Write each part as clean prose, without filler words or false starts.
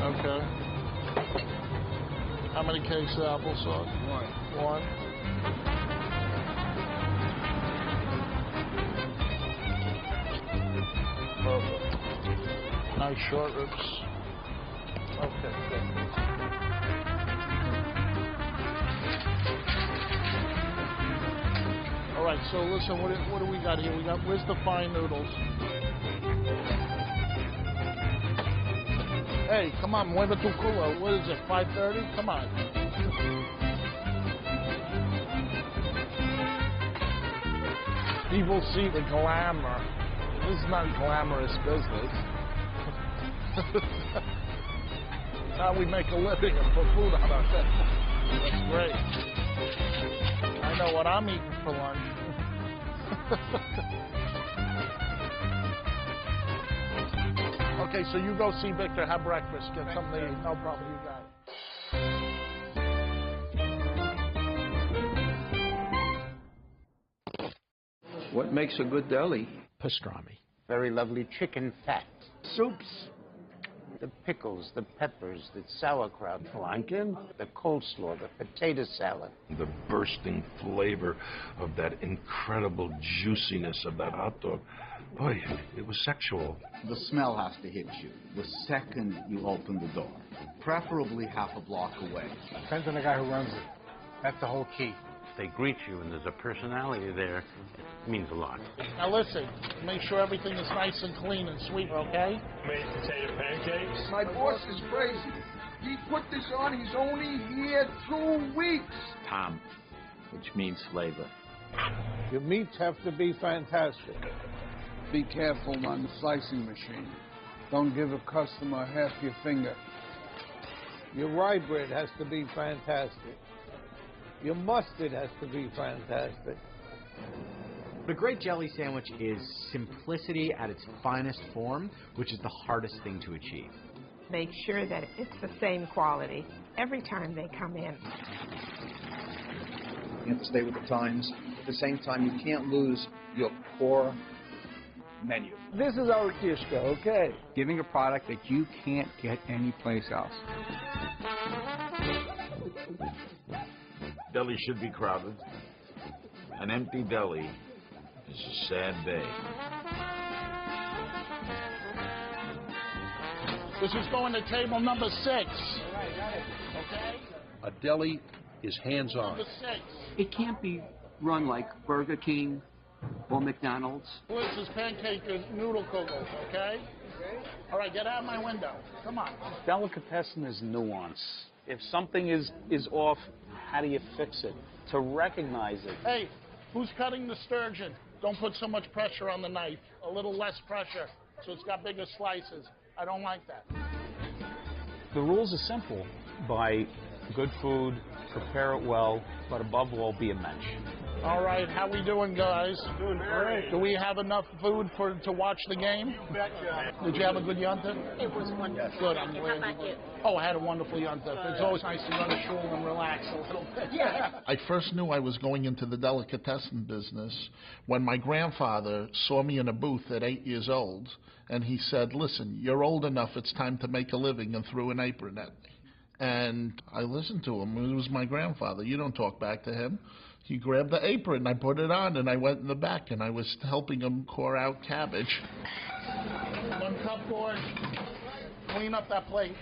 Okay. How many cakes of applesauce? One. Perfect. Nice short ribs. Okay, good. All right, so listen, what do we got here? Where's the fine noodles? Hey, come on, mueve tu culo. What is it, 5:30? Come on. People see the glamour. This is not glamorous business. It's how we make a living and put food on our table. That's great. I know what I'm eating for lunch. Okay, so you go see Victor, have breakfast, get something to eat. No problem, you got it. What makes a good deli? Pastrami. Very lovely chicken fat. Soups. The pickles, the peppers, the sauerkraut flanken, the coleslaw, the potato salad. The bursting flavor of that incredible juiciness of that hot dog. Boy, it was sexual. The smell has to hit you the second you open the door, preferably half a block away. Depends on the guy who runs it. That's the whole key. If they greet you and there's a personality there, it means a lot. Now listen, make sure everything is nice and clean and sweet, okay? Made potato pancakes. My boss is crazy. He put this on, he's only here 2 weeks. Tom, which means flavor. Your meats have to be fantastic. Be careful on the slicing machine. Don't give a customer half your finger. Your rye bread has to be fantastic. Your mustard has to be fantastic. But a great jelly sandwich is simplicity at its finest form, which is the hardest thing to achieve. Make sure that it's the same quality every time they come in. You have to stay with the times. At the same time, you can't lose your core menu. This is our Kishka, okay? Giving a product that you can't get anyplace else. Deli should be crowded. An empty deli is a sad day. This is going to table number 6. Okay? A deli is hands-on. Number 6. It can't be run like Burger King or McDonald's. This is pancake and noodle kugels, okay? All right, get out of my window. Come on. Delicatessen is nuance. If something is off, how do you fix it? To recognize it. Hey, who's cutting the sturgeon? Don't put so much pressure on the knife. A little less pressure, so it's got bigger slices. I don't like that. The rules are simple. Buy good food, prepare it well, but above all, be a mensch. All right, how we doing, guys? Doing great. Do we have enough food to watch the game? Did you have a good yunta? It was wonderful. Good, I'm glad. How about you? Oh, I had a wonderful yunta. It's always nice to go to shul and relax a little bit. Yeah. I first knew I was going into the delicatessen business when my grandfather saw me in a booth at 8 years old, and he said, "Listen, you're old enough. It's time to make a living," and threw an apron at me. And I listened to him. It was my grandfather. You don't talk back to him. He grabbed the apron, I put it on, and I went in the back, and I was helping him core out cabbage. One cupboard. Clean up that plate.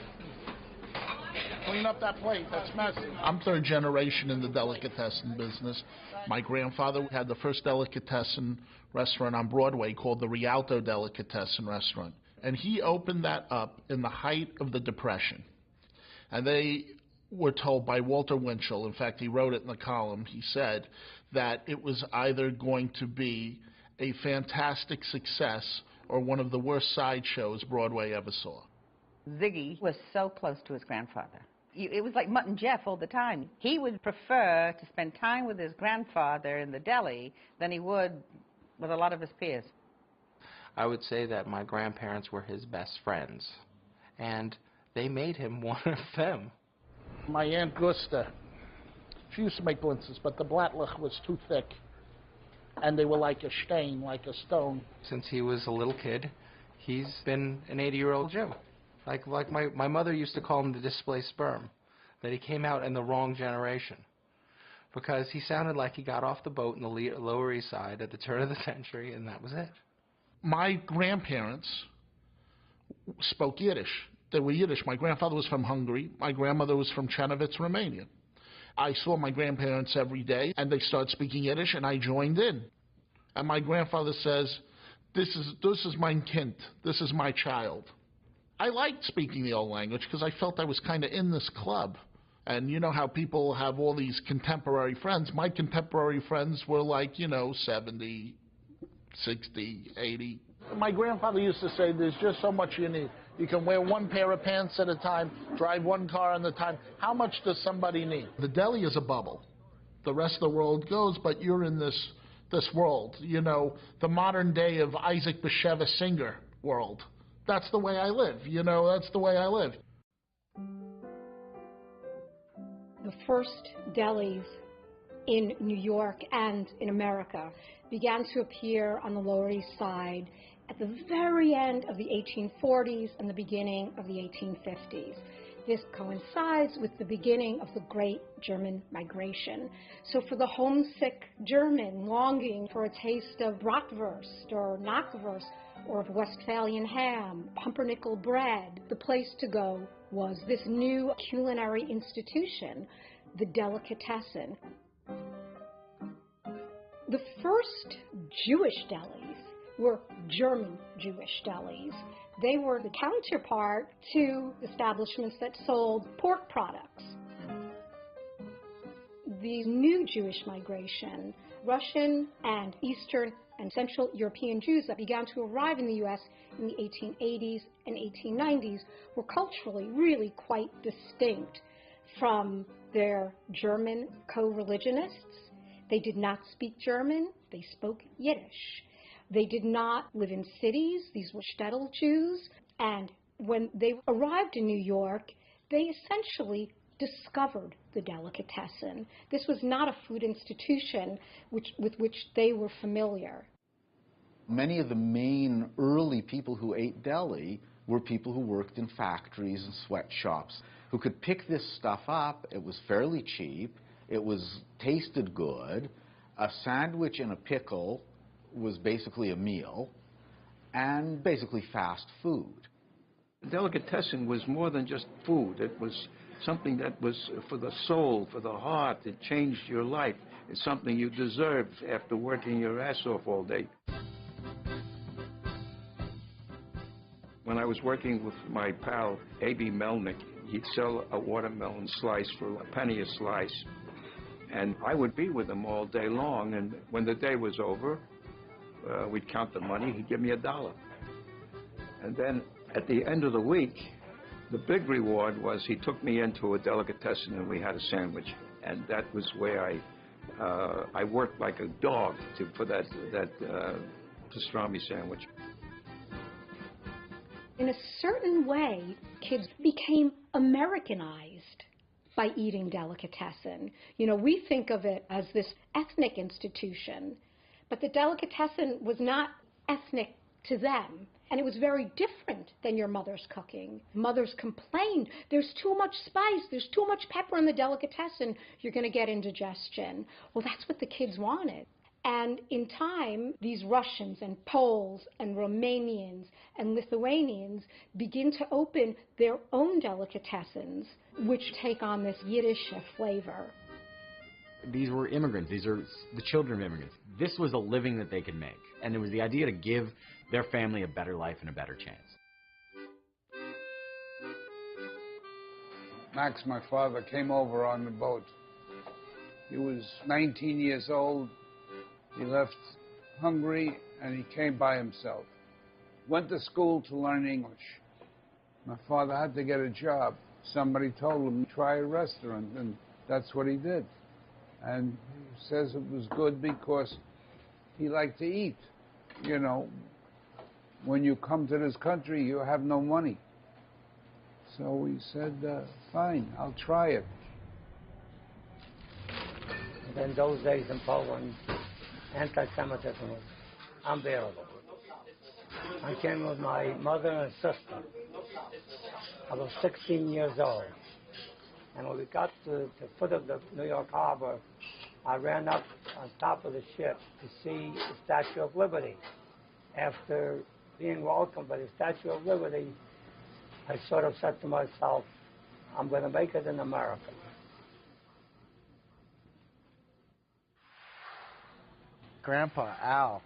Clean up that plate. That's messy. I'm third generation in the delicatessen business. My grandfather had the first delicatessen restaurant on Broadway called the Rialto Delicatessen Restaurant. And he opened that up in the height of the Depression. And they were told by Walter Winchell, in fact, he wrote it in the column, he said that it was either going to be a fantastic success or one of the worst sideshows Broadway ever saw. Ziggy was so close to his grandfather. It was like Mutt and Jeff all the time. He would prefer to spend time with his grandfather in the deli than he would with a lot of his peers. I would say that my grandparents were his best friends, and they made him one of them. My Aunt Gusta, she used to make blintzes, but the blattlich was too thick, and they were like a stain, like a stone. Since he was a little kid, he's been an 80-year-old Jew. Like my mother used to call him the displaced sperm, that he came out in the wrong generation. Because he sounded like he got off the boat in the Lower East Side at the turn of the century, and that was it. My grandparents spoke Yiddish. They were Yiddish. My grandfather was from Hungary. My grandmother was from Chernovitz, Romania. I saw my grandparents every day, and they started speaking Yiddish, and I joined in. And my grandfather says, this is mein Kind. This is my child. I liked speaking the old language because I felt I was kind of in this club. And you know how people have all these contemporary friends. My contemporary friends were like, 70, 60, 80. My grandfather used to say, there's just so much you need. You can wear one pair of pants at a time, drive one car at a time. How much does somebody need? The deli is a bubble. The rest of the world goes, but you're in this world. The modern day of Isaac Bashevis Singer world. That's the way I live. That's the way I live. The first delis in New York and in America began to appear on the Lower East Side at the very end of the 1840s and the beginning of the 1850s. This coincides with the beginning of the Great German Migration. So for the homesick German longing for a taste of bratwurst or knackwurst or of Westphalian ham, pumpernickel bread, the place to go was this new culinary institution, the delicatessen. The first Jewish delis were German Jewish delis. They were the counterpart to establishments that sold pork products. The new Jewish migration, Russian and Eastern and Central European Jews that began to arrive in the U.S. in the 1880s and 1890s were culturally really quite distinct from their German co-religionists. They did not speak German, they spoke Yiddish. They did not live in cities, these were shtetl Jews, and when they arrived in New York, they essentially discovered the delicatessen. This was not a food institution with which they were familiar. Many of the main early people who ate deli were people who worked in factories and sweatshops, who could pick this stuff up. It was fairly cheap. It tasted good. A sandwich and a pickle was basically a meal, and basically fast food. Delicatessen was more than just food. It was something that was for the soul, for the heart. It changed your life. It's something you deserved after working your ass off all day. When I was working with my pal, A.B. Melnick, he'd sell a watermelon slice for a penny a slice. And I would be with him all day long, and when the day was over, we'd count the money, he'd give me $1. And then at the end of the week, the big reward was he took me into a delicatessen and we had a sandwich. And that was where I worked like a dog for that pastrami sandwich. In a certain way, kids became Americanized by eating delicatessen. We think of it as this ethnic institution, but the delicatessen was not ethnic to them. And it was very different than your mother's cooking. Mothers complained, there's too much spice, there's too much pepper in the delicatessen, you're going to get indigestion. Well, that's what the kids wanted. And in time, these Russians and Poles and Romanians and Lithuanians begin to open their own delicatessens, which take on this Yiddish flavor. These were immigrants. These are the children of immigrants. This was a living that they could make. And it was the idea to give their family a better life and a better chance. Max, my father, came over on the boat. He was 19 years old. He left Hungary and he came by himself. Went to school to learn English. My father had to get a job. Somebody told him to try a restaurant, and that's what he did. And he says it was good because he liked to eat. When you come to this country, you have no money. So he said, fine, I'll try it. In those days in Poland, anti-Semitism was unbearable. I came with my mother and sister. I was 16 years old. And when we got to the foot of the New York Harbor, I ran up on top of the ship to see the Statue of Liberty. After being welcomed by the Statue of Liberty, I sort of said to myself, I'm going to make it in America. Grandpa, Al,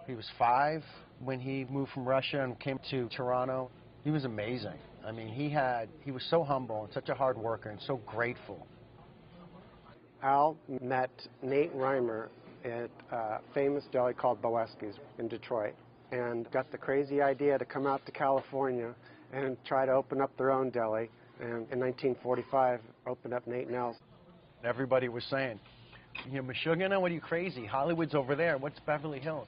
he was 5 when he moved from Russia and came to Toronto. He was amazing. I mean, he was so humble and such a hard worker and so grateful. Al met Nate Reimer at a famous deli called Boesky's in Detroit and got the crazy idea to come out to California and try to open up their own deli. And in 1945, opened up Nate and Al's. Everybody was saying, you know, Meshuggah, what are you crazy? Hollywood's over there. What's Beverly Hills?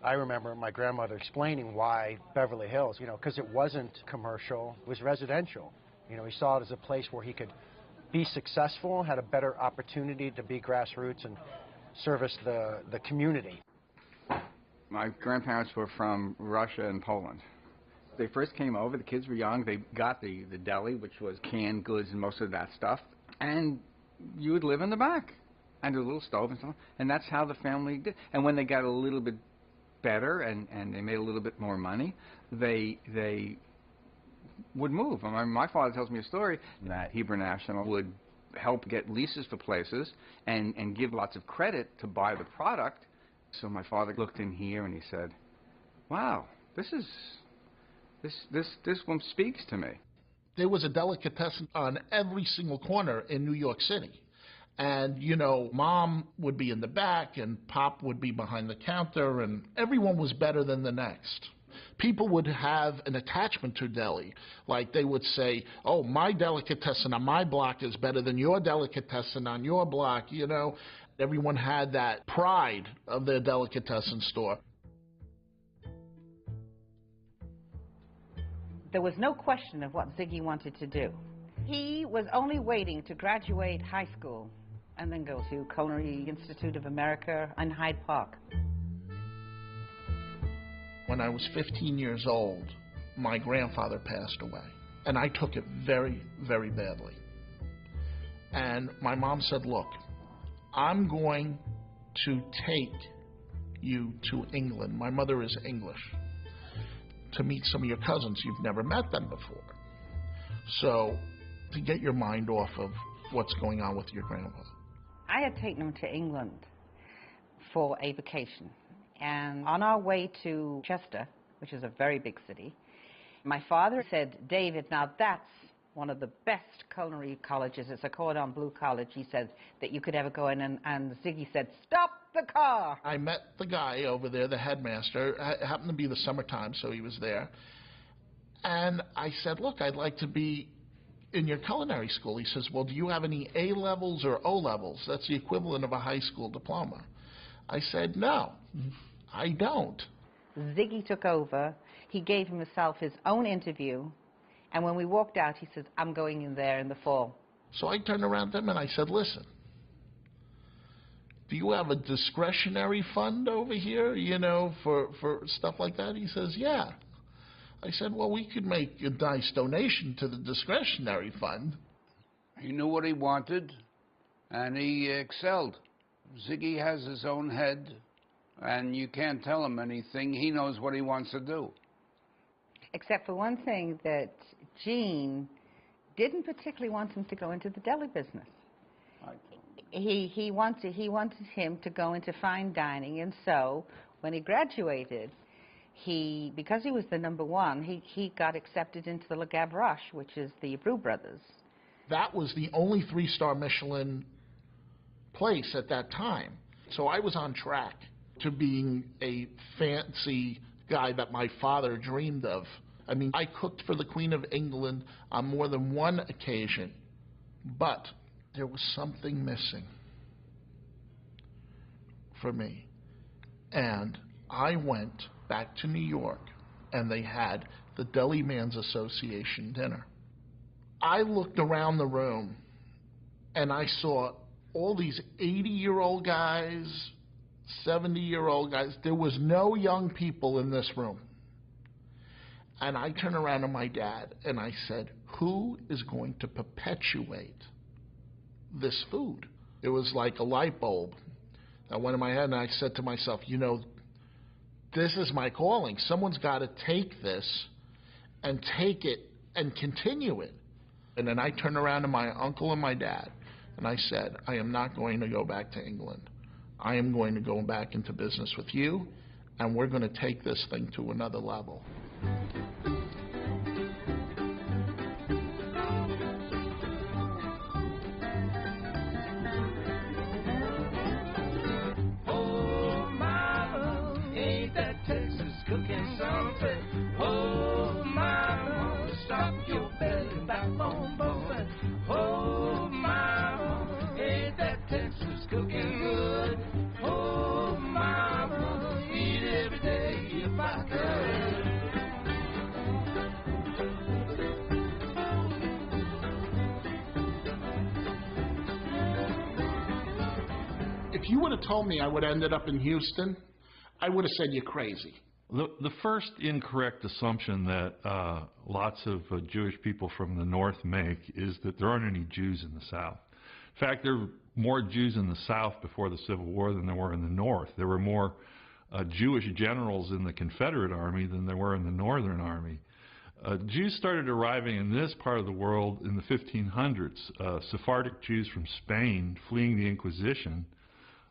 I remember my grandmother explaining why Beverly Hills, you know, because it wasn't commercial, it was residential. You know, he saw it as a place where he could be successful, had a better opportunity to be grassroots and service the community. My grandparents were from Russia and Poland. They first came over, the kids were young, they got the deli, which was canned goods and most of that stuff, and you would live in the back, and a little stove and stuff, and that's how the family did. And when they got a little bit better and they made a little bit more money, they would move. I mean, my father tells me a story that Hebrew National would help get leases for places and give lots of credit to buy the product. So my father looked in here and he said, wow, this one speaks to me. There was a delicatessen on every single corner in New York City. And, you know, Mom would be in the back and Pop would be behind the counter, and everyone was better than the next. People would have an attachment to deli. Like they would say, oh, my delicatessen on my block is better than your delicatessen on your block, you know. Everyone had that pride of their delicatessen store. There was no question of what Ziggy wanted to do. He was only waiting to graduate high school and then go to Culinary Institute of America in Hyde Park. When I was 15 years old, my grandfather passed away, and I took it very, very badly. And my mom said, look, I'm going to take you to England. My mother is English. To meet some of your cousins. You've never met them before. So, to get your mind off of what's going on with your grandfather. I had taken him to England for a vacation. And on our way to Chester, which is a very big city, my father said, David, now that's one of the best culinary colleges. It's a cordon bleu college, he said, that you could ever go in. And Ziggy said, stop the car. I met the guy over there, the headmaster. It happened to be the summertime, so he was there. And I said, look, I'd like to be in your culinary school. He says, well, do you have any A-levels or O-levels? That's the equivalent of a high school diploma. I said, no, I don't. Ziggy took over. He gave himself his own interview. And when we walked out, he said, I'm going in there in the fall. So I turned around to him and I said, listen, do you have a discretionary fund over here, you know, for stuff like that? He says, yeah. I said, well, we could make a nice donation to the discretionary fund. He knew what he wanted, and he excelled. Ziggy has his own head, and you can't tell him anything. He knows what he wants to do. Except for one thing, that Gene didn't particularly want him to go into the deli business. He wanted him to go into fine dining, and so when he graduated, because he was the #1, he got accepted into the Le Gavroche, which is the Roux Brothers. That was the only 3-star Michelin place at that time. So I was on track to being a fancy guy that my father dreamed of. I mean, I cooked for the Queen of England on more than one occasion, but there was something missing for me. And I went back to New York, and they had the Deli Man's Association dinner. I looked around the room, and I saw all these 80-year-old guys, 70-year-old guys. There was no young people in this room. And I turned around to my dad and I said, who is going to perpetuate this food? It was like a light bulb that went in my head, and I said to myself, you know, this is my calling. Someone's got to take this and take it and continue it. And then I turned around to my uncle and my dad, and I said, I am not going to go back to England. I am going to go back into business with you, and we're going to take this thing to another level. If you would have told me I would have ended up in Houston, I would have said you're crazy. The first incorrect assumption that lots of Jewish people from the North make is that there aren't any Jews in the South. In fact, there were more Jews in the South before the Civil War than there were in the North. There were more Jewish generals in the Confederate Army than there were in the Northern Army. Jews started arriving in this part of the world in the 1500s. Sephardic Jews from Spain fleeing the Inquisition.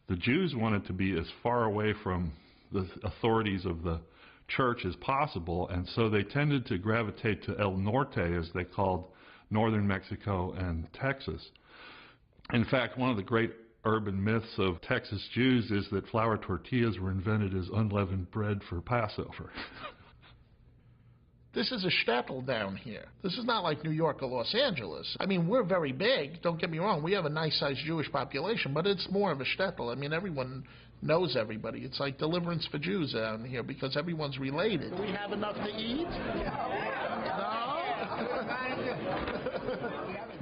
The Jews wanted to be as far away from the authorities of the church as possible, and so they tended to gravitate to El Norte, as they called northern Mexico and Texas. In fact, one of the great urban myths of Texas Jews is that flour tortillas were invented as unleavened bread for Passover. This is a shtetl down here. This is not like New York or Los Angeles. I mean, we're very big, don't get me wrong. We have a nice-sized Jewish population, but it's more of a shtetl. I mean, everyone knows everybody. It's like Deliverance for Jews down here because everyone's related. Do we have enough to eat? No?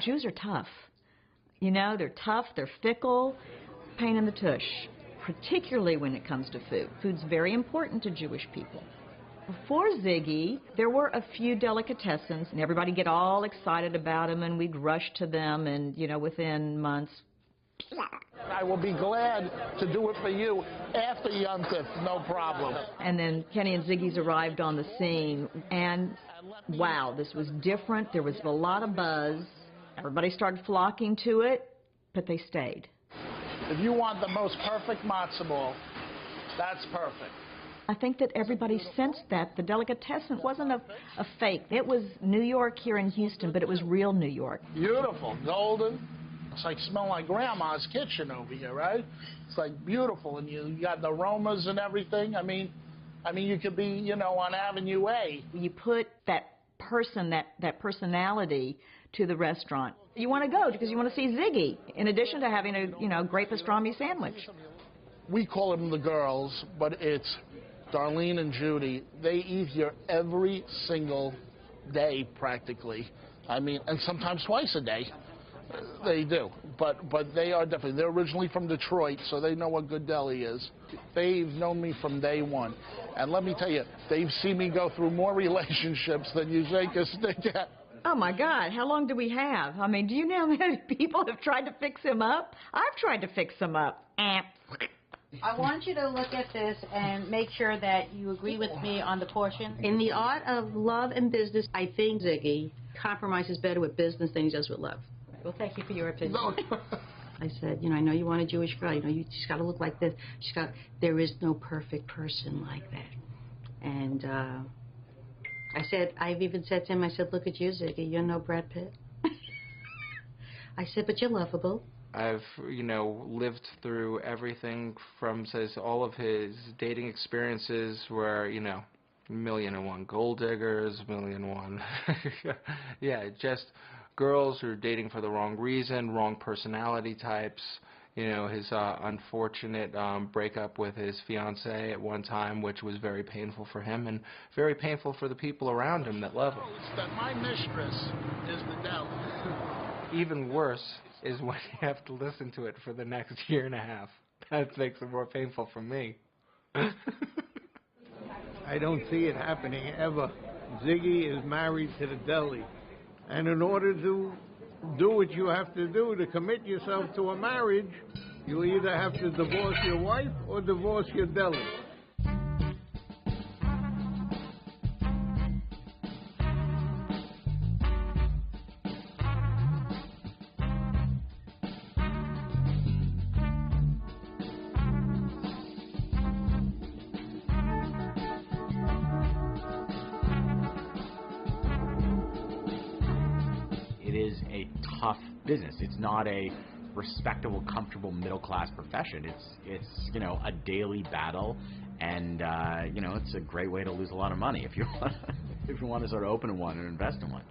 Jews are tough. You know, they're tough, they're fickle, pain in the tush, particularly when it comes to food. Food's very important to Jewish people. Before Ziggy, there were a few delicatessens, and everybody get all excited about them, and we'd rush to them, and, you know, within months. I will be glad to do it for you after Yom Tov, no problem. And then Kenny and Ziggy's arrived on the scene, and wow, this was different. There was a lot of buzz. Everybody started flocking to it, but they stayed. If you want the most perfect matzo ball, that's perfect. I think that everybody sensed that. The delicatessen wasn't a fake. It was New York here in Houston, but it was real New York. Beautiful, golden. It's like smelling like Grandma's kitchen over here, right? It's like beautiful, and you got the aromas and everything. I mean, you could be, you know, on Avenue A. You put that person, that personality to the restaurant. You want to go because you want to see Ziggy, in addition to having a, you know, great pastrami sandwich. We call them the girls, but it's Darlene and Judy. They eat here every single day, practically. I mean, and sometimes twice a day. They do. But they are definitely, they're originally from Detroit, so they know what good deli is. They've known me from day one. And let me tell you, they've seen me go through more relationships than you shake a stick at. Oh, my God, how long do we have? I mean, do you know how many people have tried to fix him up? I've tried to fix him up. I want you to look at this and make sure that you agree with me on the portion. In the art of love and business, I think Ziggy compromises better with business than he does with love. Well, thank you for your opinion. I said, you know, I know you want a Jewish girl. You know, she's got to look like this. There is no perfect person like that. And I said, I've even said to him, I said, look at you, Ziggy. You're no Brad Pitt. I said, but you're lovable. I've, you know, lived through everything from, says, all of his dating experiences where, you know, 1,000,001 gold diggers, 1,000,001, yeah, just girls who are dating for the wrong reason, wrong personality types, you know, his unfortunate breakup with his fiancée at one time, which was very painful for him and very painful for the people around him that love him. It's that my mistress is the devil. Even worse is when you have to listen to it for the next year and a half. That makes it more painful for me. I don't see it happening ever. Ziggy is married to the deli. And in order to do what you have to do to commit yourself to a marriage, you either have to divorce your wife or divorce your deli. It is a tough business. It's not a respectable, comfortable, middle-class profession. It's you know, a daily battle, and you know, it's a great way to lose a lot of money if you want to sort of open one and invest in one.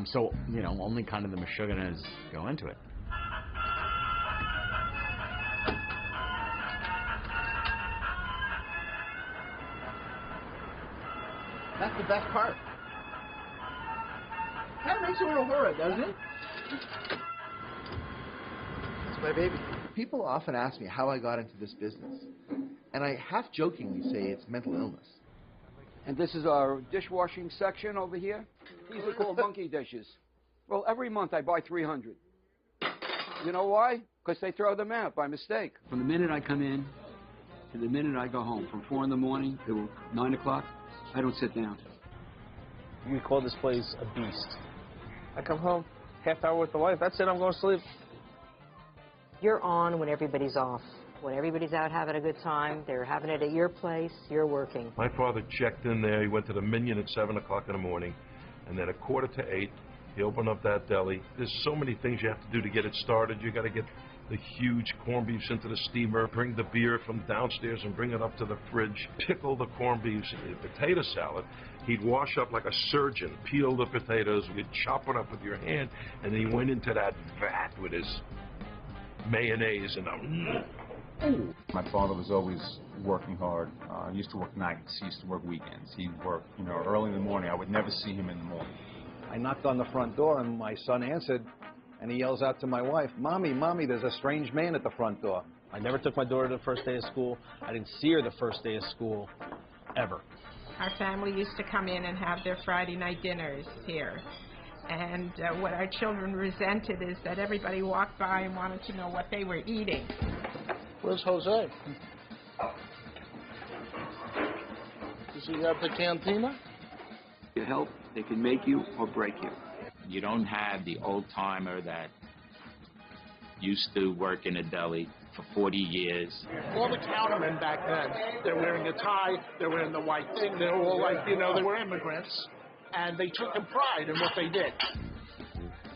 So you know, only kind of the Meshuggahs go into it. That's the best part. That makes it a little horror, doesn't it? It's my baby. People often ask me how I got into this business, and I half-jokingly say it's mental illness. And this is our dishwashing section over here. These are called monkey dishes. Well, every month I buy 300. You know why? Because they throw them out by mistake. From the minute I come in to the minute I go home, from 4 in the morning to 9 o'clock, I don't sit down. You could call this place a beast. I come home, half hour with the wife, that's it, I'm going to sleep. You're on when everybody's off. When everybody's out having a good time, they're having it at your place, you're working. My father checked in there. He went to the Minion at 7 o'clock in the morning, and then at 7:45, he opened up that deli. There's so many things you have to do to get it started. You got to get the huge corned beefs into the steamer, bring the beer from downstairs and bring it up to the fridge, pickle the corned beefs, potato salad. He'd wash up like a surgeon, peel the potatoes, you'd chop it up with your hand, and then he went into that vat with his mayonnaise and My father was always working hard. He used to work nights. He used to work weekends. He'd work, you know, early in the morning. I would never see him in the morning. I knocked on the front door, and my son answered, and he yells out to my wife, "Mommy, Mommy, there's a strange man at the front door." I never took my daughter the first day of school. I didn't see her the first day of school, ever. Our family used to come in and have their Friday night dinners here. And what our children resented is that everybody walked by and wanted to know what they were eating. Where's Jose? Is he at the cantina? Your health, they can make you or break you. You don't have the old-timer that used to work in a deli for 40 years. All the countermen back then, they're wearing a tie, they're wearing the white thing, they're all like, you know, they were immigrants, and they took a pride in what they did.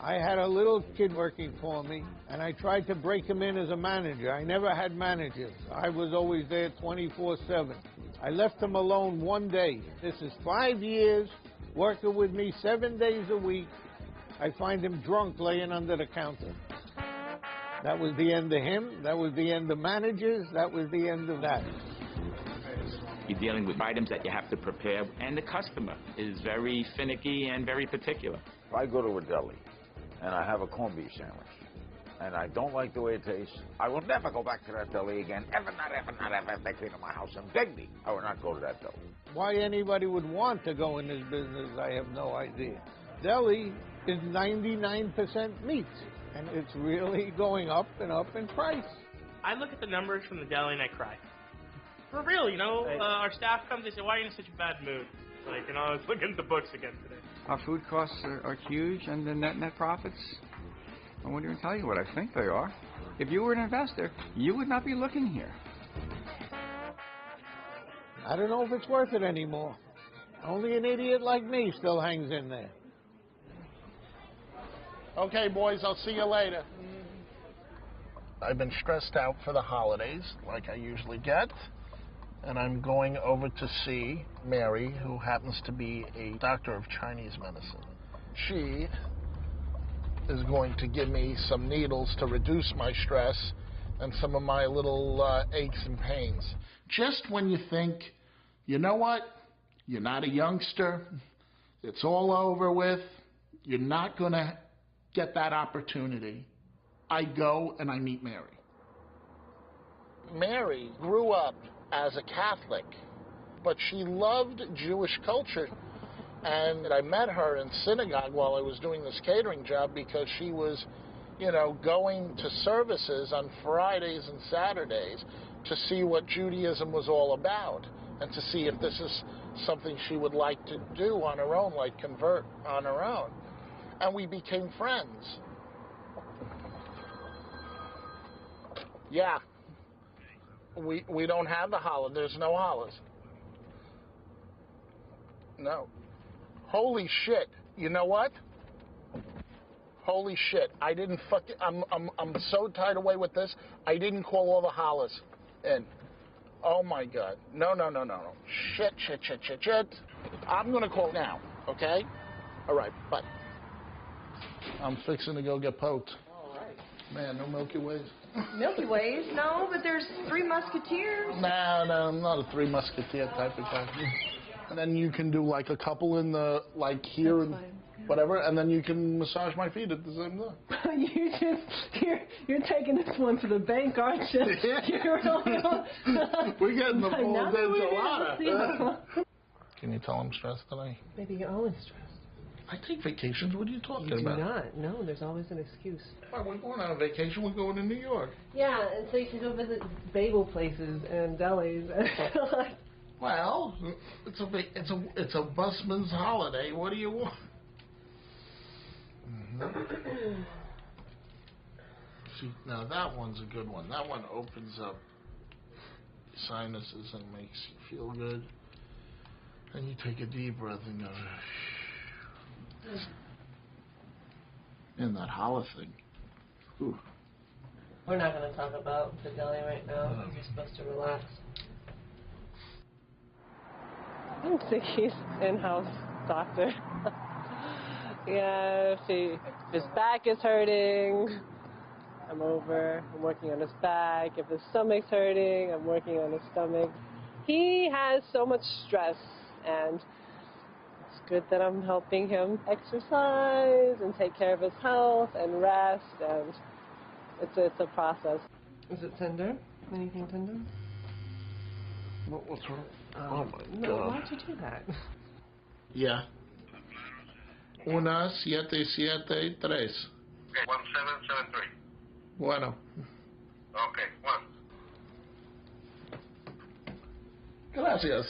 I had a little kid working for me, and I tried to break him in as a manager. I never had managers. I was always there 24/7. I left him alone one day. This is 5 years, working with me 7 days a week. I find him drunk laying under the counter. That was the end of him. That was the end of managers. That was the end of that. You're dealing with items that you have to prepare, and the customer is very finicky and very particular. If I go to a deli and I have a corned beef sandwich and I don't like the way it tastes, I will never go back to that deli again. Ever, not ever, not ever. If they clean up my house and beg me, I will not go to that deli. Why anybody would want to go in this business, I have no idea. Deli is 99% meat, and it's really going up and up in price. I look at the numbers from the deli and I cry. For real, you know, our staff comes, they say, "Why are you in such a bad mood?" Like, you know, I was looking at the books again today. Our food costs are huge, and the net profits, I won't even tell you what I think they are. If you were an investor, you would not be looking here. I don't know if it's worth it anymore. Only an idiot like me still hangs in there. Okay, boys, I'll see you later. I've been stressed out for the holidays, like I usually get, and I'm going over to see Mary, who happens to be a doctor of Chinese medicine. She is going to give me some needles to reduce my stress and some of my little aches and pains. Just when you think, you know what, you're not a youngster, it's all over with, you're not going to get that opportunity, I go and I meet Mary. Mary grew up as a Catholic, but she loved Jewish culture. And I met her in synagogue while I was doing this catering job because she was, you know, going to services on Fridays and Saturdays to see what Judaism was all about and to see if this is something she would like to do on her own, like convert on her own. And we became friends. Yeah. We don't have the challah. There's no challahs. No. Holy shit. You know what? Holy shit. I didn't I'm so tied away with this. I didn't call all the challahs in. Oh my God. No. Shit. I'm going to call now, okay? All right, bye. I'm fixing to go get poked. All right. Man, no Milky Ways. Milky Ways? No, but there's Three Musketeers. No, I'm not a Three Musketeer type of guy. And then you can do like a couple in the, like here and whatever, and then you can massage my feet at the same time. You're taking this one to the bank, aren't you? We're getting the full Now enchilada. Can you tell I'm stressed today? Maybe you're always stressed. I take vacations. What are you talking You do about? not. No, there's always an excuse. Oh, we're going on a vacation. We're going to New York. Yeah, and so you can go visit bagel places and delis. Well, it's a busman's holiday. What do you want? See, now that one's a good one. That one opens up sinuses and makes you feel good. And you take a deep breath and go. And that challah thing. Ooh. We're not going to talk about the deli right now. You're supposed to relax. I'm Ziggy's in-house doctor. Yeah, if his back is hurting, I'm over. I'm working on his back. If his stomach's hurting, I'm working on his stomach. He has so much stress, and it's good that I'm helping him exercise and take care of his health and rest, and it's a process. Is it tender? Anything tender? What's wrong? Oh my God. Why'd you do that? Yeah. 1773. Okay, 1773. Bueno. Okay, one. Gracias.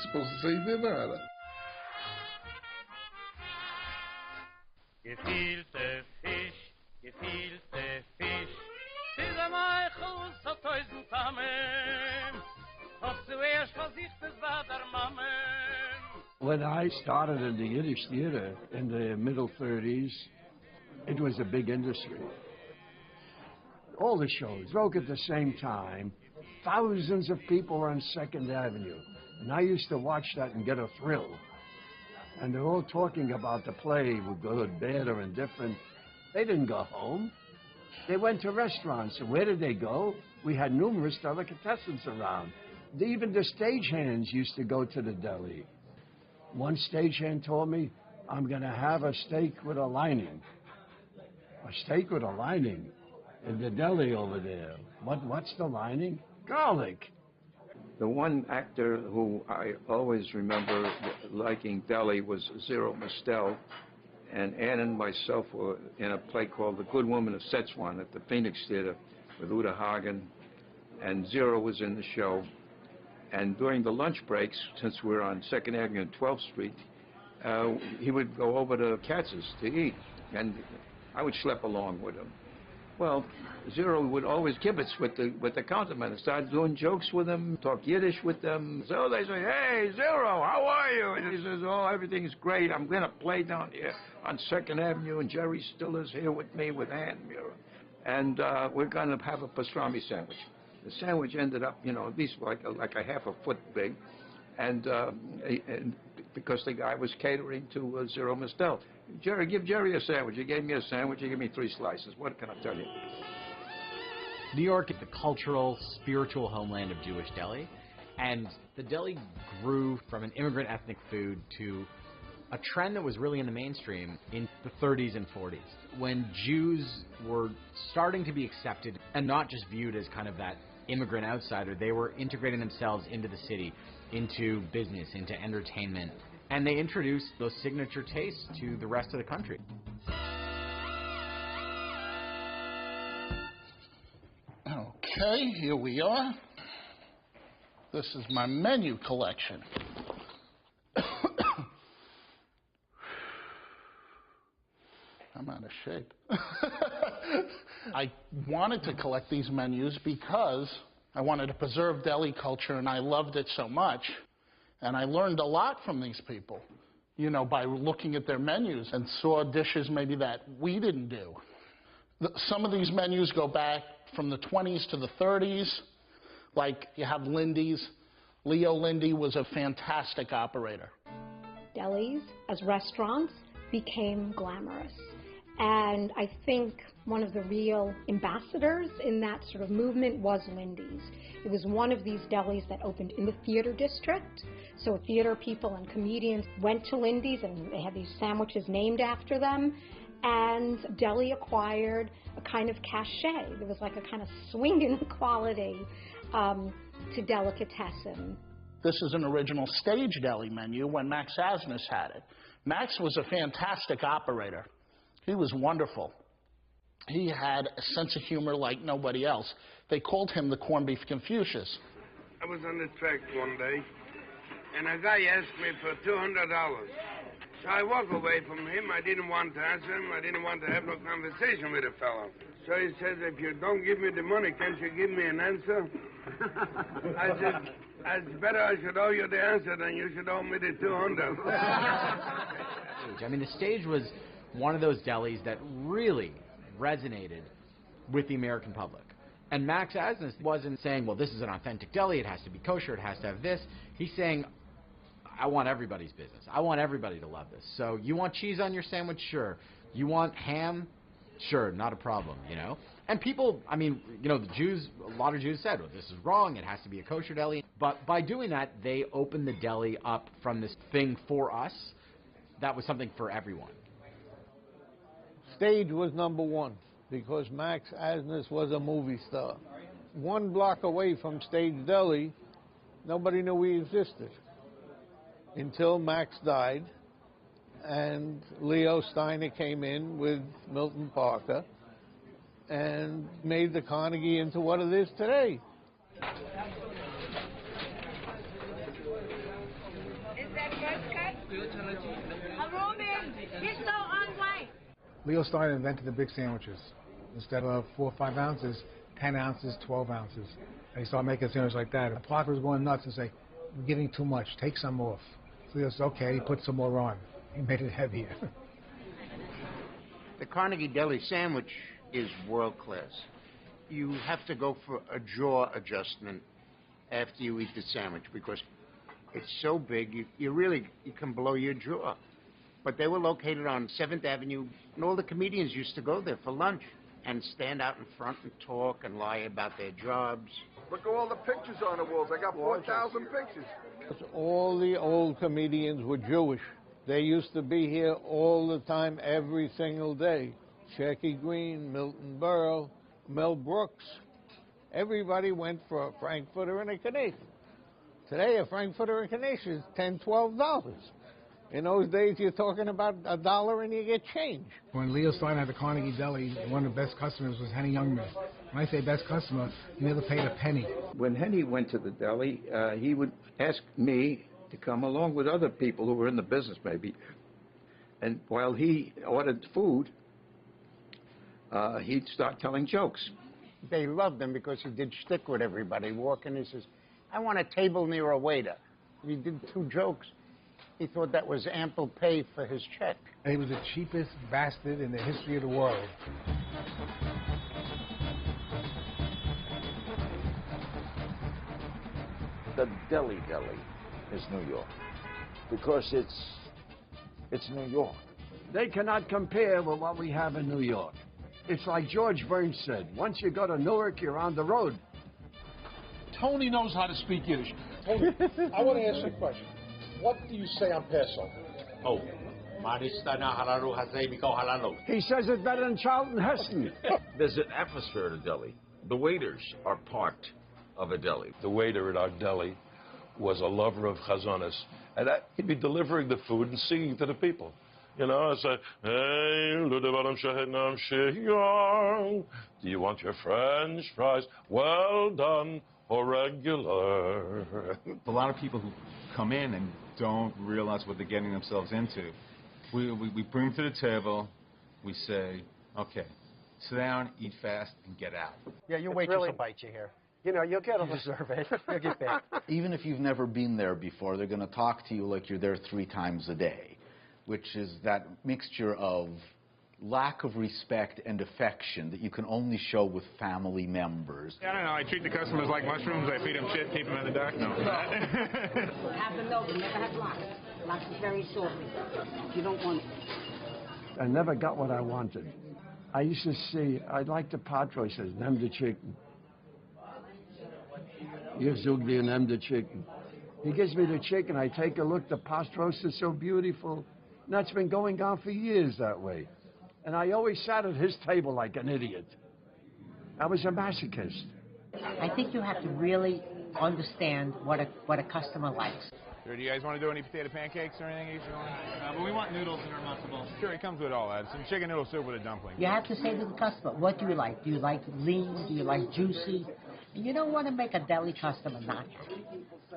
Supposed to say de nada. Gefielte Fisch, is a Michael so tausend Tamen, ob zuerst versichtet war der Mammen. When I started in the Yiddish theater in the middle 30s, it was a big industry. All the shows broke at the same time. Thousands of people were on 2nd Avenue. And I used to watch that and get a thrill. And they're all talking about the play, good, bad, or indifferent. They didn't go home. They went to restaurants. And where did they go? We had numerous delicatessens around. Even the stagehands used to go to the deli. One stagehand told me, I'm going to have a steak with a lining. A steak with a lining in the deli over there. What's the lining? Garlic. The one actor who I always remember liking deli was Zero Mostel, and Ann and myself were in a play called The Good Woman of Szechuan at the Phoenix Theater with Uta Hagen, and Zero was in the show. And during the lunch breaks, since we're on 2nd Avenue and 12th Street, he would go over to Katz's to eat, and I would schlep along with him. Well, Zero would always kibitz with the counterman and start doing jokes with them, talk Yiddish with them. So they say, hey, Zero, how are you? And he says, oh, everything's great. I'm going to play down here on 2nd Avenue, and Jerry Stiller's here with me with Ann Muir. And we're going to have a pastrami sandwich. The sandwich ended up, you know, at least like a half a foot big, and because the guy was catering to Zero Mostel. Jerry, give Jerry a sandwich. He gave me a sandwich. He gave me 3 slices. What can I tell you? New York is the cultural, spiritual homeland of Jewish deli, and the deli grew from an immigrant ethnic food to a trend that was really in the mainstream in the 30s and 40s, when Jews were starting to be accepted and not just viewed as kind of that immigrant outsider. They were integrating themselves into the city, into business, into entertainment, and they introduced those signature tastes to the rest of the country. Okay, here we are. This is my menu collection. I'm out of shape. I wanted to collect these menus because I wanted to preserve deli culture, and I loved it so much. And I learned a lot from these people, you know, by looking at their menus and saw dishes maybe that we didn't do. Some of these menus go back from the 20s to the 30s. Like you have Lindy's. Leo Lindy was a fantastic operator. Delis as restaurants became glamorous. And I think one of the real ambassadors in that sort of movement was Lindy's. It was one of these delis that opened in the theater district. So theater people and comedians went to Lindy's and they had these sandwiches named after them. And deli acquired a kind of cachet. There was like a kind of swinging quality to delicatessen. This is an original stage deli menu when Max Asness had it. Max was a fantastic operator. He was wonderful. He had a sense of humor like nobody else. They called him the Corned Beef Confucius. I was on the track one day, and a guy asked me for $200. So I walked away from him. I didn't want to answer him. I didn't want to have no conversation with the fellow. So he says, if you don't give me the money, can't you give me an answer? I said, it's better I should owe you the answer than you should owe me the 200. I mean, the Stage was one of those delis that really resonated with the American public. And Max Asness wasn't saying, well, this is an authentic deli, it has to be kosher, it has to have this. He's saying, I want everybody's business. I want everybody to love this. So you want cheese on your sandwich? Sure. You want ham? Sure, not a problem, you know? And people, I mean, you know, the Jews, a lot of Jews said, well, this is wrong, it has to be a kosher deli. But by doing that, they opened the deli up from this thing for us that was something for everyone. Stage was number one because Max Asness was a movie star. 1 block away from Stage Deli, nobody knew we existed until Max died and Leo Steiner came in with Milton Parker and made the Carnegie into what it is today. Is that first cut? A Roman, he's so unlike. Leo Steiner invented the big sandwiches. Instead of 4 or 5 ounces, 10 ounces, 12 ounces. And he started making sandwiches like that. And Parker was going nuts and saying, we're getting too much, take some off. So Leo said, okay, he put some more on. He made it heavier. The Carnegie Deli sandwich is world class. You have to go for a jaw adjustment after you eat the sandwich because it's so big, you can blow your jaw. But they were located on 7th Avenue, and all the comedians used to go there for lunch and stand out in front and talk and lie about their jobs. Look at all the pictures on the walls. I got 4,000 pictures. All the old comedians were Jewish. They used to be here all the time, every single day. Shecky Green, Milton Berle, Mel Brooks. Everybody went for a Frankfurter and a Canadian. Today, a Frankfurter and Canadian is $10, $12. In those days, you're talking about $1 and you get change. When Leo Steiner had the Carnegie Deli, one of the best customers was Henny Youngman. When I say best customer, he never paid a penny. When Henny went to the deli, he would ask me to come along with other people who were in the business, maybe. And while he ordered food, he'd start telling jokes. They loved him because he did shtick with everybody. Walk in, he says, I want a table near a waiter. He did 2 jokes. He thought that was ample pay for his check. He was the cheapest bastard in the history of the world. The deli is New York because it's New York. They cannot compare with what we have in New York. It's like George Burns said, once you go to Newark, you're on the road. Tony knows how to speak Yiddish. Tony, I want to ask you a question. What do you say on Passover? Oh. He says it better than Charlton Heston. There's an atmosphere at a deli. The waiters are parked of a deli. The waiter at our deli was a lover of chazonis, and he'd be delivering the food and singing to the people. You know, I say, hey, do you want your French fries well done or regular? A lot of people who come in and don't realize what they're getting themselves into. We bring them to the table, we say, okay, sit down, eat fast, and get out. Yeah, your waitress will bite you here. You know, you'll get on the survey. You'll get bit. Even if you've never been there before, they're going to talk to you like you're there 3 times a day, which is that mixture of lack of respect and affection that you can only show with family members. I don't know. I treat the customers like mushrooms. I feed them shit, keep them in the dark. No. Have the milk. Never have lox. Lox is very salty. You don't want it. I never got what I wanted. I used to see, I like the pot roasters, them the chicken. You zug the and them the chicken. He gives me the chicken, I take a look, the pot roast is so beautiful. And that's been going on for years that way. And I always sat at his table like an idiot. I was a masochist. I think you have to really understand what a customer likes. Sure, do you guys want to do any potato pancakes or anything? But we want noodles in our matzo ball. Sure, it comes with all that. Some chicken noodle soup with a dumpling. You have to say to the customer, what do you like? Do you like lean? Do you like juicy? And you don't want to make a deli customer not happy.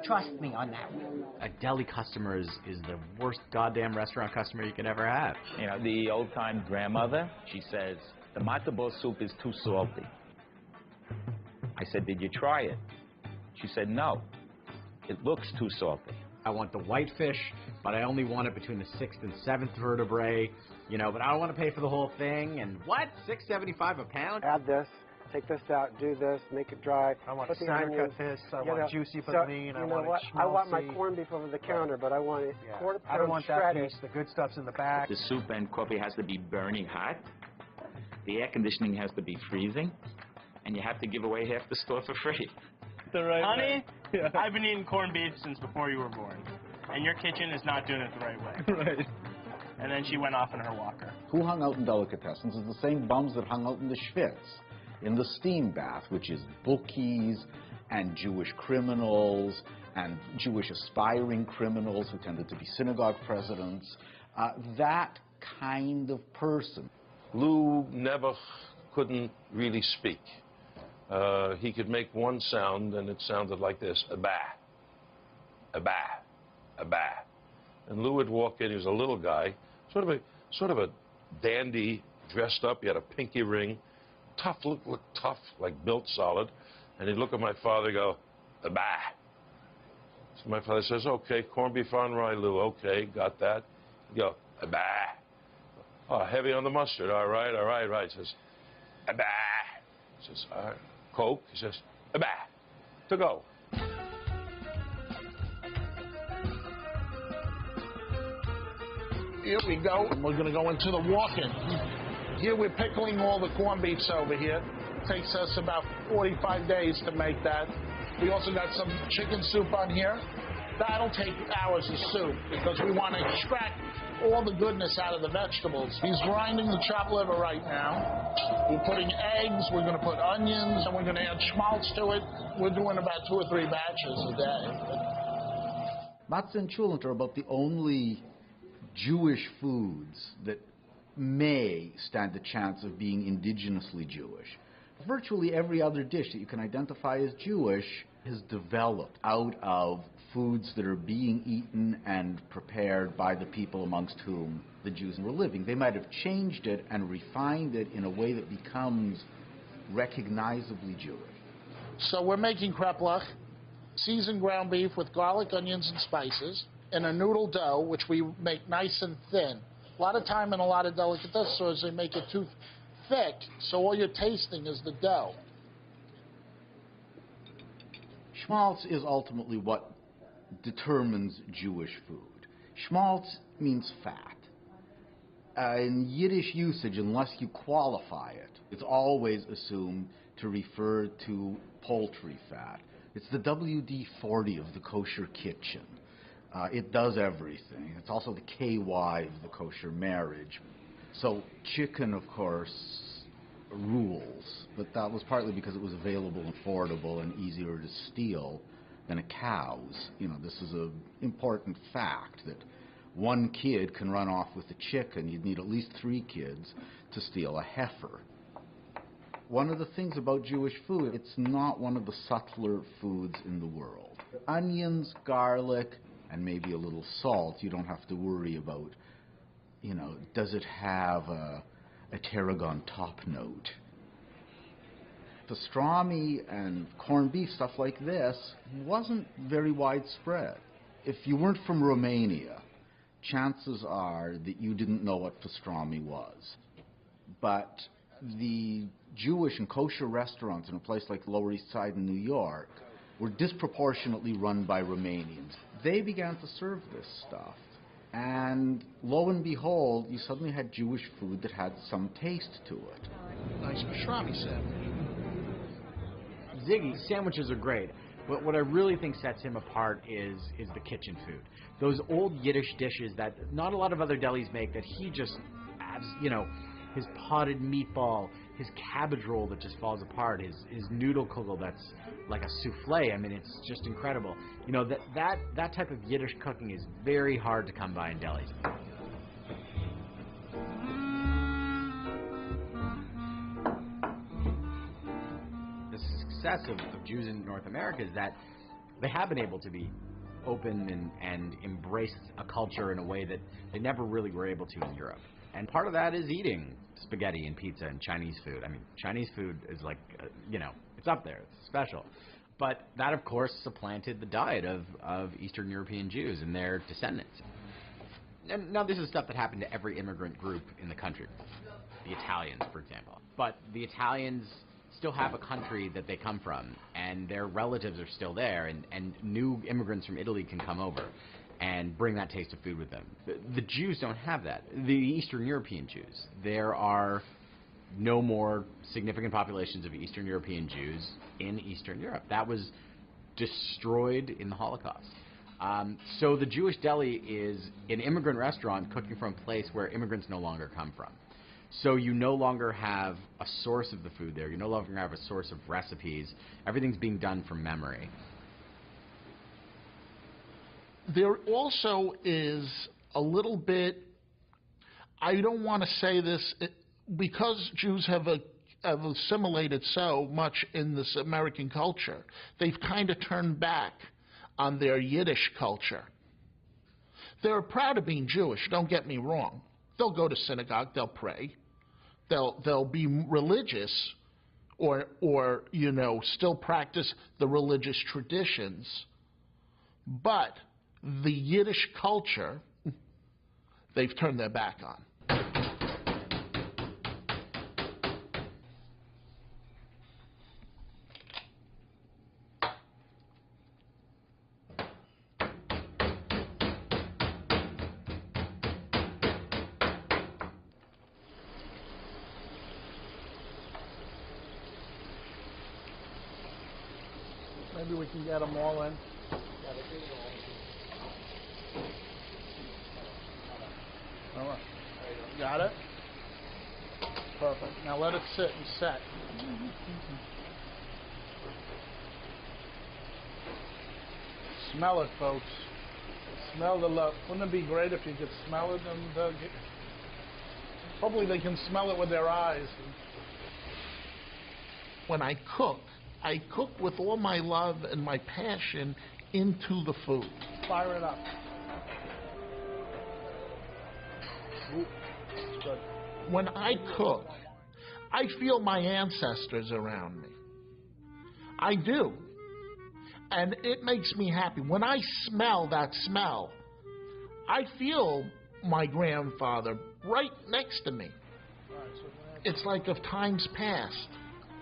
Trust me on that one. A deli customer is the worst goddamn restaurant customer you can ever have. You know, the old-time grandmother, she says, the matzo ball soup is too salty. I said, did you try it? She said, no. It looks too salty. I want the whitefish, but I only want it between the 6th and 7th vertebrae, you know, but I don't want to pay for the whole thing. And what? $6.75 a pound? Add this, take this out, do this, make it dry. I want put the center onions, cut this, I you want know, juicy but so, lean, I want it what? schmaltzy. I want my corned beef over the counter, but I want it quarter pound I don't want that shredded. piece. The good stuff's in the back. The soup and coffee has to be burning hot. The air conditioning has to be freezing. And you have to give away half the store for free. Honey, I've been eating corned beef since before you were born. And your kitchen is not doing it the right way. Right. And then she went off in her walker. Who hung out in delicatessens is the same bums that hung out in the Schwitz, in the steam bath, which is bookies and Jewish criminals and Jewish aspiring criminals who tended to be synagogue presidents. That kind of person. Lou never couldn't really speak. He could make one sound, and it sounded like this: a bah, a bah, a bah. And Lou would walk in. He was a little guy, sort of a dandy, dressed up. He had a pinky ring, tough, looked tough, like built solid. And he'd look at my father and go, a bah. So my father says, okay, corned beef on rye, Lou. Okay, got that. He'd go, a bah. Oh, heavy on the mustard. All right. He says, a bah. He says, all right. Coke. He says, a bah. To go. Here we go, and we're going to go into the walk-in. Here we're pickling all the corned beefs over here. Takes us about 45 days to make that. We also got some chicken soup on here. That'll take hours of soup because we want to extract all the goodness out of the vegetables. He's grinding the chopped liver right now. We're putting eggs, we're going to put onions, and we're going to add schmaltz to it. We're doing about 2 or 3 batches a day. Matzah and cholent are about the only Jewish foods that may stand a chance of being indigenously Jewish. Virtually every other dish that you can identify as Jewish has developed out of foods that are being eaten and prepared by the people amongst whom the Jews were living. They might have changed it and refined it in a way that becomes recognizably Jewish. So we're making kreplach, seasoned ground beef with garlic, onions, and spices, in a noodle dough, which we make nice and thin. A lot of time in a lot of delicatessen stores, they make it too thick, so all you're tasting is the dough. Schmaltz is ultimately what determines Jewish food. Schmaltz means fat. In Yiddish usage, unless you qualify it, it's always assumed to refer to poultry fat. It's the WD-40 of the kosher kitchen. It does everything. It's also the KY of the kosher marriage. So chicken, of course, rules, but that was partly because it was available and affordable and easier to steal than a cow's. You know, this is an important fact that one kid can run off with a chicken. You'd need at least 3 kids to steal a heifer. One of the things about Jewish food, it's not one of the subtler foods in the world. Onions, garlic, and maybe a little salt, you don't have to worry about, you know, does it have a tarragon top note? Pastrami and corned beef, stuff like this, wasn't very widespread. If you weren't from Romania, chances are that you didn't know what pastrami was. But the Jewish and kosher restaurants in a place like the Lower East Side in New York were disproportionately run by Romanians. They began to serve this stuff, and lo and behold, you suddenly had Jewish food that had some taste to it. Nice pastrami sandwich. Ziggy, sandwiches are great, but what I really think sets him apart is the kitchen food. Those old Yiddish dishes that not a lot of other delis make, that he just adds, you know, his potted meatball, his cabbage roll that just falls apart, his noodle kugel that's like a souffle. I mean, it's just incredible. You know, that type of Yiddish cooking is very hard to come by in delis. The success of Jews in North America is that they have been able to be open and embrace a culture in a way that they never really were able to in Europe. And part of that is eating spaghetti and pizza and Chinese food. I mean, Chinese food is like, you know, it's up there. It's special. But that, of course, supplanted the diet of Eastern European Jews and their descendants. And now, this is stuff that happened to every immigrant group in the country. The Italians, for example. But the Italians still have a country that they come from, and their relatives are still there, and new immigrants from Italy can come over and bring that taste of food with them. The Jews don't have that. The Eastern European Jews. There are no more significant populations of Eastern European Jews in Eastern Europe. That was destroyed in the Holocaust. So the Jewish deli is an immigrant restaurant cooking from a place where immigrants no longer come from. So you no longer have a source of the food there. You no longer have a source of recipes. Everything's being done from memory. There also is a little bit, I don't want to say this, because Jews have assimilated so much in this American culture, they've kind of turned back on their Yiddish culture. They're proud of being Jewish, don't get me wrong. They'll go to synagogue, they'll pray, they'll be religious, or you know, still practice the religious traditions, but the Yiddish culture, they've turned their back on. Maybe we can get them all in. All right. Got it? Perfect. Now let it sit and set. Smell it, folks. Smell the love. Wouldn't it be great if you could smell it? And hopefully they can smell it with their eyes. When I cook with all my love and my passion into the food. Fire it up. Good. When I cook, I feel my ancestors around me. I do. And it makes me happy. When I smell that smell, I feel my grandfather right next to me. It's like of times past.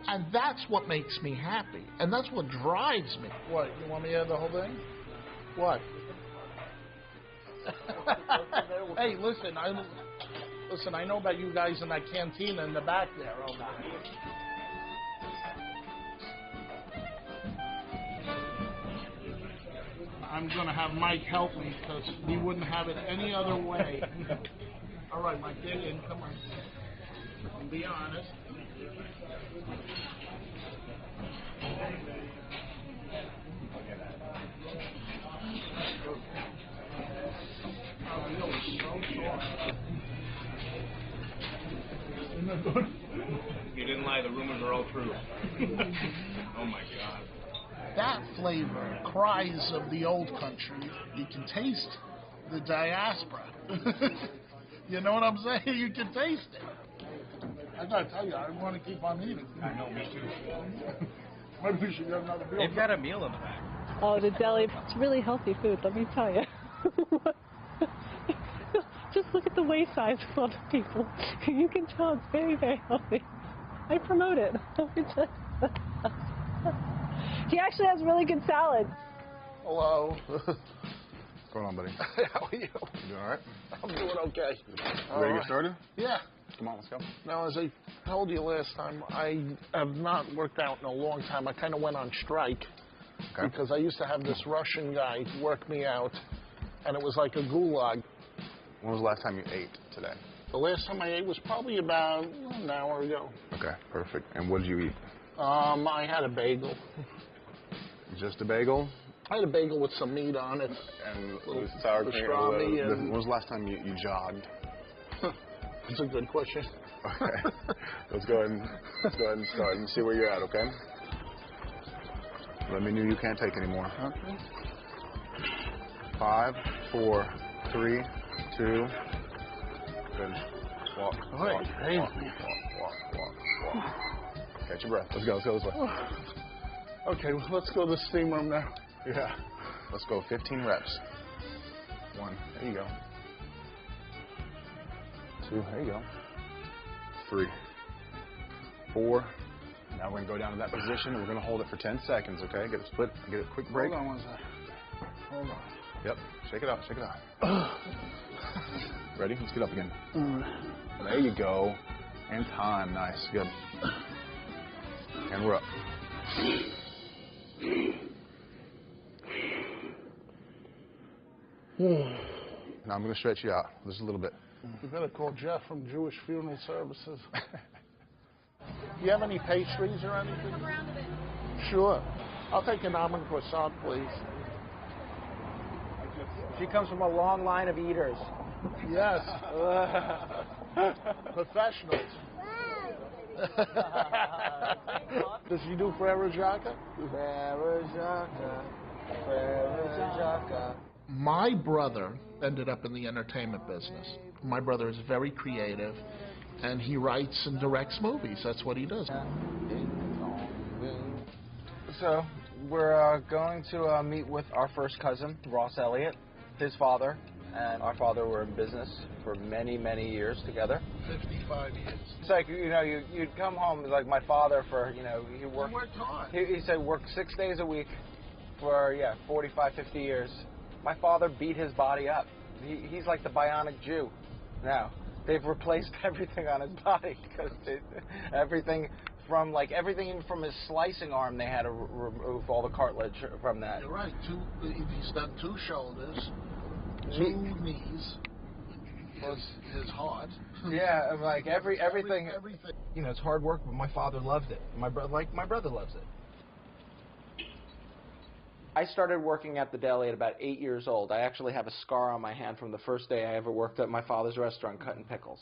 And that's what makes me happy. And that's what drives me. What, you want me to add the whole thing? What? Hey, listen, I know about you guys in that cantina in the back there. Over there. I'm going to have Mike help me because we wouldn't have it any other way. All right, Mike, dig in. Come on. Be honest. You didn't lie, the rumors are all true. Oh my God. That flavor cries of the old country. You can taste the diaspora. You know what I'm saying? You can taste it. I gotta tell you, I want to keep on eating. I know, me too. Maybe we should get another meal. They've got a meal in the back. Oh, the deli, it's really healthy food, let me tell you. Just look at the waist size of other people. You can tell it's very, very healthy. I promote it. He actually has really good salad. Hello. What's going on, buddy? How are you? You doing all right? I'm doing okay. Ready to get started? Yeah. Come on, let's go. Now, as I told you last time, I have not worked out in a long time. I kind of went on strike because I used to have this Russian guy work me out, and it was like a gulag. When was the last time you ate today? The last time I ate was probably about an hour ago. Okay, perfect. And what did you eat? I had a bagel. Just a bagel? I had a bagel with some meat on it. And sour cream. When was the last time you jogged? That's a good question. Okay. Let's go ahead and start and see where you're at, okay? Let me know you can't take anymore. Okay. 5, 4, 3, 2. Good. Walk. Catch your breath. Let's go this way. Okay, well, let's go to the steam room now. Yeah. Let's go 15 reps. 1. There you go. 2. There you go. 3. 4. Now we're going to go down to that position and we're going to hold it for 10 seconds, okay? Get a split, get a quick break. Hold on one second. Hold on. Yep. Shake it out, shake it out. Ready? Let's get up again. There you go. And time. Nice. Good. And we're up. Now I'm going to stretch you out just a little bit. You better call Jeff from Jewish Funeral Services. Do you have any pastries or anything? Come around a bit. Sure. I'll take an almond croissant, please. She comes from a long line of eaters. Yes. Professionals. Does she do Frere Jacques? Frere Jacques. Frere Jacques. My brother ended up in the entertainment business. My brother is very creative, and he writes and directs movies. That's what he does. So we're going to meet with our first cousin, Ross Elliott, his father, and our father were in business for many, many years together. 55 years. It's like, you know, you'd come home, like my father for, you know, he worked hard. He said worked 6 days a week for, 45, 50 years. My father beat his body up. He's like the bionic Jew now. They've replaced everything on his body because everything from even from his slicing arm, they had to remove all the cartilage from that. You're right. He's done 2 shoulders, 2 knees, his heart. Yeah, like everything. You know, it's hard work, but my father loved it. My brother loves it. I started working at the deli at about 8 years old. I actually have a scar on my hand from the first day I ever worked at my father's restaurant cutting pickles.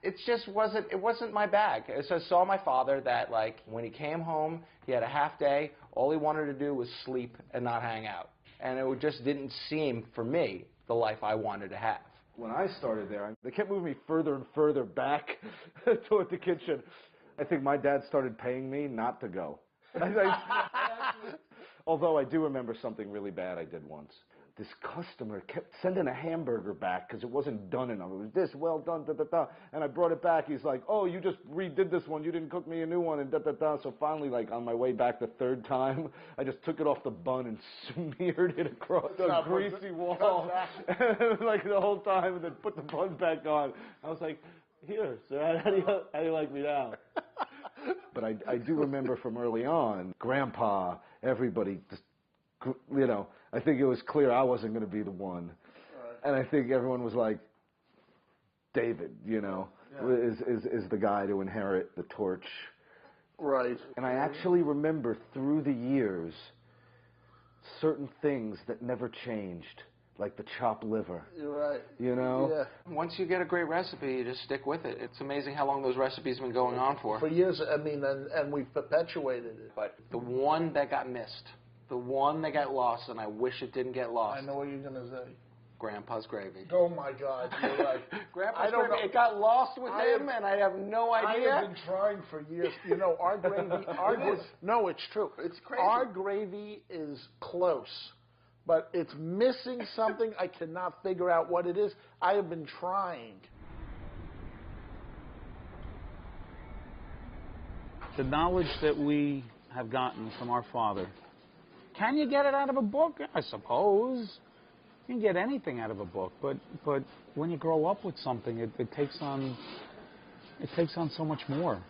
It just wasn't my bag. So I saw my father that, like, when he came home, he had a half day. All he wanted to do was sleep and not hang out. And it just didn't seem, for me, the life I wanted to have. When I started there, they kept moving me further and further back toward the kitchen. I think my dad started paying me not to go. Although I do remember something really bad I did once. This customer kept sending a hamburger back because it wasn't done enough. It was this, well done, da-da-da. And I brought it back. He's like, oh, you just redid this one. You didn't cook me a new one, and da-da-da. So finally, like, on my way back the 3rd time, I just took it off the bun and smeared it across the greasy wall. Like, the whole time, and then put the bun back on. I was like, here, sir, how do you like me now? But I do remember from early on, Grandpa, everybody, just, you know, I think it was clear I wasn't going to be the one. And I think everyone was like, David, you know. is the guy to inherit the torch. Right. And I actually remember through the years certain things that never changed, like the chopped liver. You're right. You know? Yeah. Once you get a great recipe, you just stick with it. It's amazing how long those recipes have been going on for. For years, I mean, and we've perpetuated it. But the one that got missed, the one that got lost, and I wish it didn't get lost. I know what you're going to say. Grandpa's gravy. Oh my God, you're right. Grandpa's gravy. It got lost with him, and I have no idea. I have been trying for years. You know, our gravy. No, it's true. It's crazy. Our gravy is close, but it's missing something. I cannot figure out what it is. I have been trying. The knowledge that we have gotten from our father, can you get it out of a book? I suppose. You can get anything out of a book, but when you grow up with something, it takes on so much more.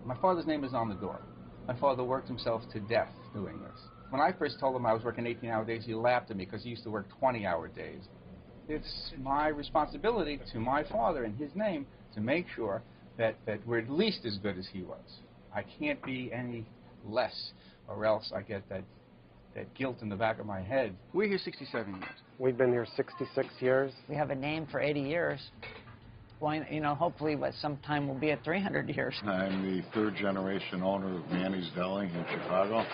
My father's name is on the door. My father worked himself to death doing this. When I first told him I was working 18-hour days, he laughed at me because he used to work 20-hour days. It's my responsibility to my father in his name to make sure that we're at least as good as he was. I can't be any less, or else I get that guilt in the back of my head. We're here 67 years. We've been here 66 years. We have a name for 80 years. Well, you know, hopefully sometime we'll be at 300 years. I'm the third generation owner of Manny's Deli in Chicago,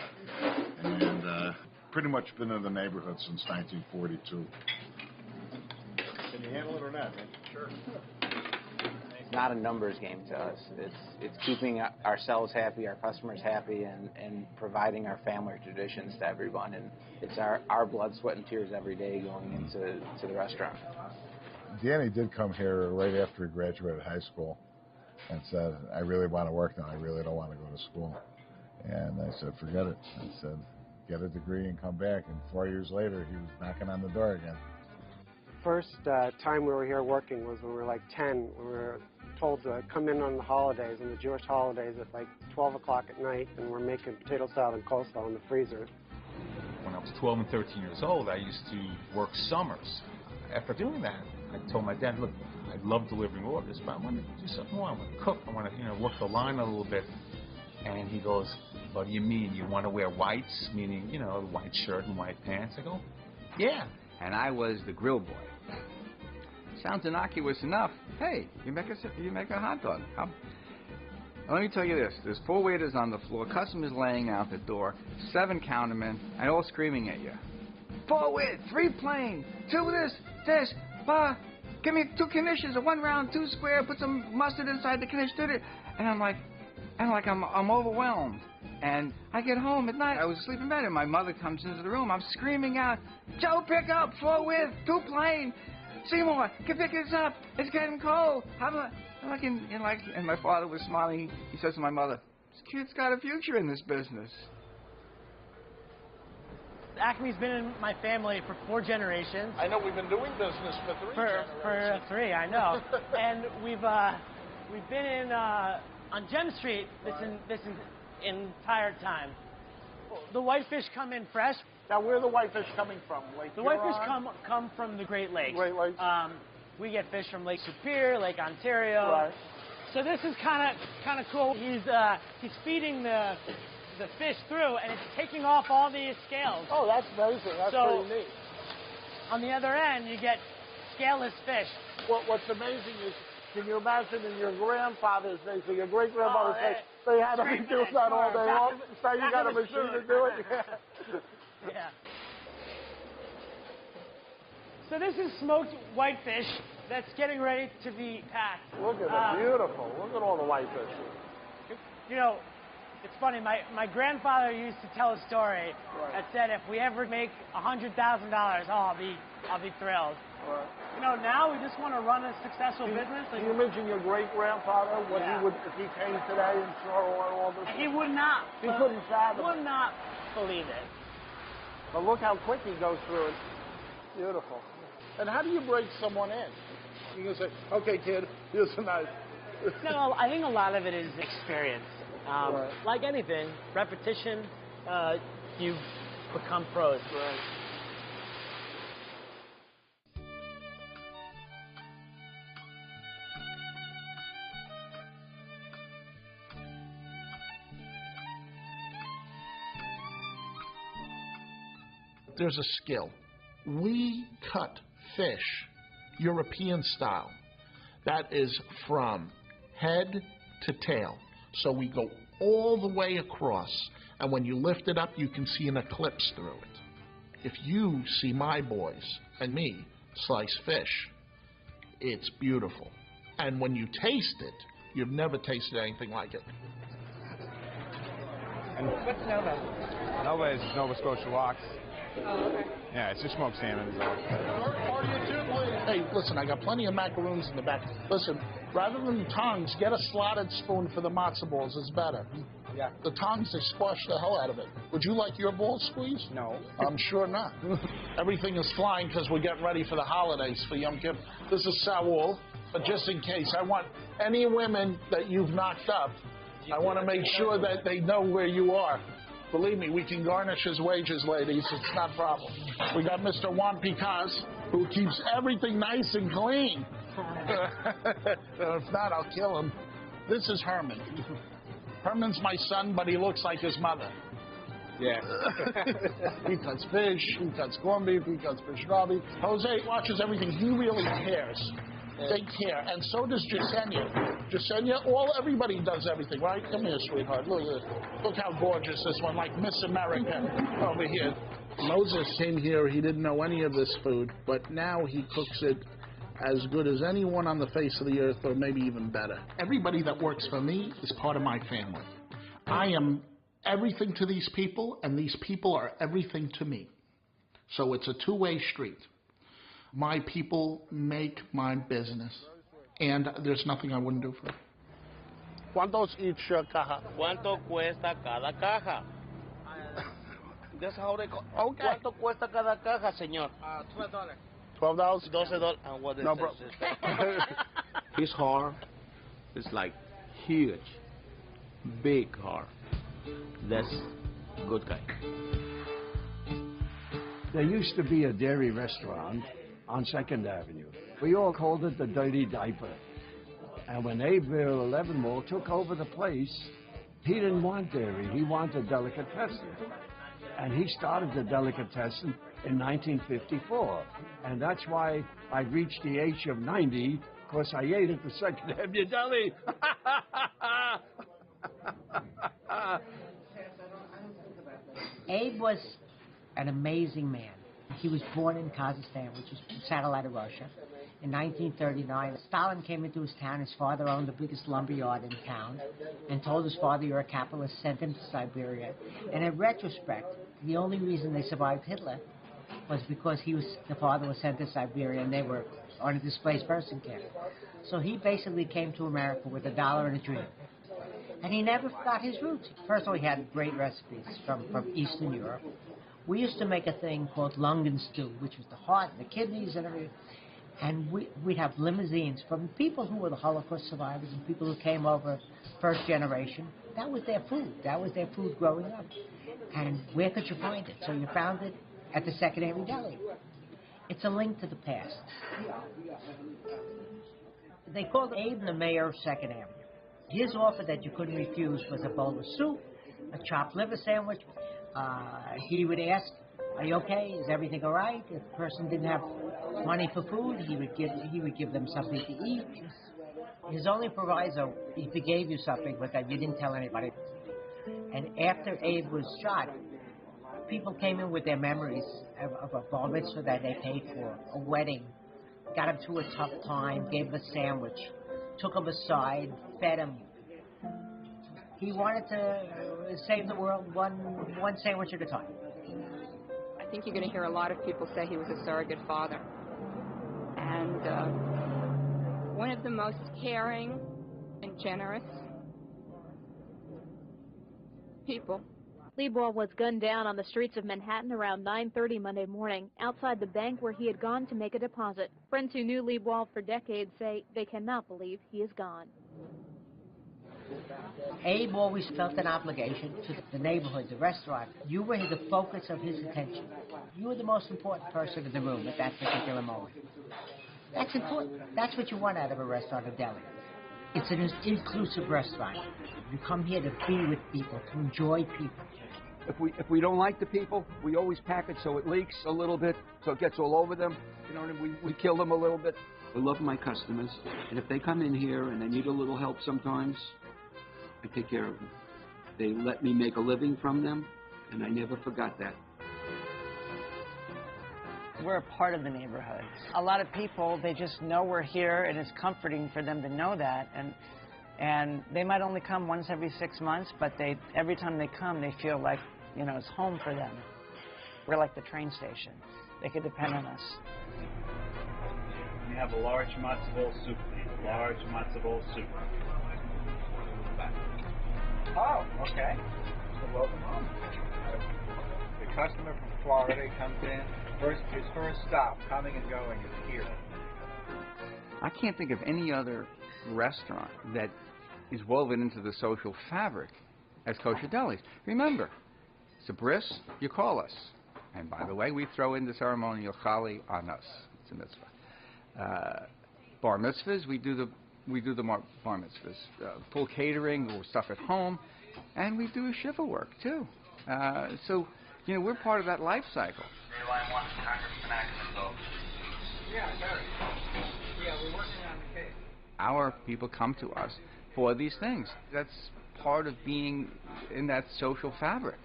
and pretty much been in the neighborhood since 1942. Can you handle it or not, man? Sure. It's not a numbers game to us. It's keeping ourselves happy, our customers happy, and providing our family traditions to everyone. And it's our blood, sweat, and tears every day going into the restaurant. Danny did come here right after he graduated high school and said, I really want to work now. I really don't want to go to school. And I said, forget it. I said, get a degree and come back. And 4 years later, he was knocking on the door again. First time we were here working was when we were like 10. We were told to come in on the holidays, on the Jewish holidays, at like 12 o'clock at night, and we're making potato salad and coleslaw in the freezer. When I was 12 and 13 years old, I used to work summers. After doing that, I told my dad, look, I love delivering orders, but I want to do something more. I want to cook. I want to, work the line a little bit. And he goes, what do you mean? You want to wear whites, meaning, white shirt and white pants? I go, yeah. And I was the grill boy. Sounds innocuous enough. Hey, you make a hot dog. Let me tell you this. There's 4 waiters on the floor, customers laying out the door, 7 countermen, and all screaming at you. 4 with, 3 plain, 2 this, give me 2 knishes, 1 round, 2 square, put some mustard inside the knish, and I'm overwhelmed. And I get home at night, I was asleep in bed, and my mother comes into the room, I'm screaming out, Joe, pick up, 4 with, 2 plain, Seymour, pick this up, it's getting cold. And my father was smiling, he says to my mother, this kid's got a future in this business. Acme's been in my family for 4 generations. I know we've been doing business for 3 generations. For 3, I know. And we've been in on Gem Street this entire time. The whitefish come in fresh. Now, where are the whitefish coming from? Lake The Huron? whitefish come from the Great Lakes. Great Lakes. We get fish from Lake Superior, Lake Ontario. Right. So this is kind of cool. He's feeding the fish through, and it's taking off all these scales. Oh, that's amazing. That's pretty neat. On the other end, you get scaleless fish. What's amazing is, can you imagine in your grandfather's days, or your great-grandfather's days, they had to be doing that all day long? So you got a machine to do it? Yeah. So this is smoked whitefish that's getting ready to be packed. Look at it, beautiful. Look at all the whitefish. It's funny, my grandfather used to tell a story that said if we ever make $100,000, I'll be thrilled. Right. Now we just want to run a successful business. Can you mention your great-grandfather, what he would, if he came today and saw all this? He would not. He couldn't fathom. Would not believe it. But look how quick he goes through it. Beautiful. And how do you break someone in? You can say, okay, kid, here's a knife. No, I think a lot of it is experience. Like anything, repetition, you become pros. Right. there's a skill. We cut fish European style. That is from head to tail. So we go all the way across, and when you lift it up, you can see an eclipse through it. If you see my boys and me slice fish, it's beautiful. And when you taste it, you've never tasted anything like it. And what's Nova? Nova is Nova Scotia lox. Oh, okay. Yeah, it's just smoked salmon. Hey, listen, I got plenty of macaroons in the back. Listen, rather than the tongs, get a slotted spoon for the matzo balls. It's better. Yeah. The tongs, they squash the hell out of it. Would you like your ball squeezed? No. I'm sure not. Everything is flying because we're getting ready for the holidays for Yom Kippur. This is Saul, but just in case, I want any women that you've knocked up, I want to make sure that they know where you are. Believe me, we can garnish his wages, ladies. It's not a problem. We got Mr. Juan Picaz, who keeps everything nice and clean. If not, I'll kill him. This is Herman. Herman's my son, but he looks like his mother. Yeah. He cuts fish, he cuts corned beef, he cuts fish garbage. Jose watches everything. He really cares. They care, and so does Jasenia. Jasenia, everybody does everything, right? Come here, sweetheart. Look how gorgeous this one, like Miss America over here. Moses came here, he didn't know any of this food, but now he cooks it as good as anyone on the face of the earth, or maybe even better. Everybody that works for me is part of my family. I am everything to these people, and these people are everything to me. So it's a two-way street. My people make my business, and there's nothing I wouldn't do for them. ¿Cuántos each caja? ¿Cuánto cuesta cada caja? That's how they call. Okay. ¿Cuánto cuesta cada caja, señor? $12. $12? $12. And what is No, this? bro. His heart is like huge, big heart. That's good guy. There used to be a dairy restaurant on 2nd Avenue. We all called it the Dirty Diaper. And when Abe Leavenworth took over the place, he didn't want dairy, he wanted delicatessen. And he started the delicatessen in 1954. And that's why I reached the age of 90, because I ate at the 2nd Avenue Deli. Abe was an amazing man. He was born in Kazakhstan, which is a satellite of Russia. In 1939, Stalin came into his town. His father owned the biggest lumber yard in town and told his father, "You're a capitalist," sent him to Siberia. And in retrospect, the only reason they survived Hitler was because the father was sent to Siberia and they were on a displaced person camp. So he basically came to America with $1 and a dream. And he never forgot his roots. First of all, he had great recipes from Eastern Europe. We used to make a thing called lungen stew, which was the heart and the kidneys and everything. And we'd have limousines from people who were the Holocaust survivors and people who came over first generation. That was their food. That was their food growing up. And where could you find it? So you found it at the 2nd Avenue Deli. It's a link to the past. They called Abe the mayor of 2nd Avenue. His offer that you couldn't refuse was a bowl of soup, a chopped liver sandwich. He would ask, "Are you okay? Is everything all right?" If the person didn't have money for food, he would give them something to eat. His only proviso, if he gave you something, was that you didn't tell anybody. And after Abe was shot, people came in with their memories of a bar mitzvah that they paid for, a wedding, got him through a tough time, gave him a sandwich, took him aside, fed him. He wanted to save the world one sandwich at a time. I think you're going to hear a lot of people say he was a surrogate father. And one of the most caring and generous people. Liebwald was gunned down on the streets of Manhattan around 9:30 Monday morning, outside the bank where he had gone to make a deposit. Friends who knew Liebwald for decades say they cannot believe he is gone. Abe always felt an obligation to the neighborhood, the restaurant. You were the focus of his attention. You were the most important person in the room at that particular moment. That's important. That's what you want out of a restaurant or deli. It's an inclusive restaurant. You come here to be with people, to enjoy people. If we don't like the people, we always pack it so it leaks a little bit, so it gets all over them. You know, and we kill them a little bit. I love my customers, and if they come in here and they need a little help sometimes, I take care of them. They let me make a living from them, and I never forgot that. We're a part of the neighborhood. A lot of people, they just know we're here, and it's comforting for them to know that. And they might only come once every 6 months, but every time they come, they feel like, you know, it's home for them. We're like the train station. They can depend on us. We have a large matzo ball soup, please. Large matzo ball soup. Oh, okay. So welcome home. The customer from Florida comes in. His first stop, coming and going, is here. I can't think of any other restaurant that is woven into the social fabric as kosher delis. Remember, it's a bris, you call us. And by the way, we throw in the ceremonial chali on us. It's a mitzvah. Bar mitzvahs, we do the bar mitzvahs. Full catering or stuff at home, and we do shiva work too. So, you know, we're part of that life cycle. Yeah, Barry. Yeah, we're working on the case. Our people come to us for these things. That's part of being in that social fabric.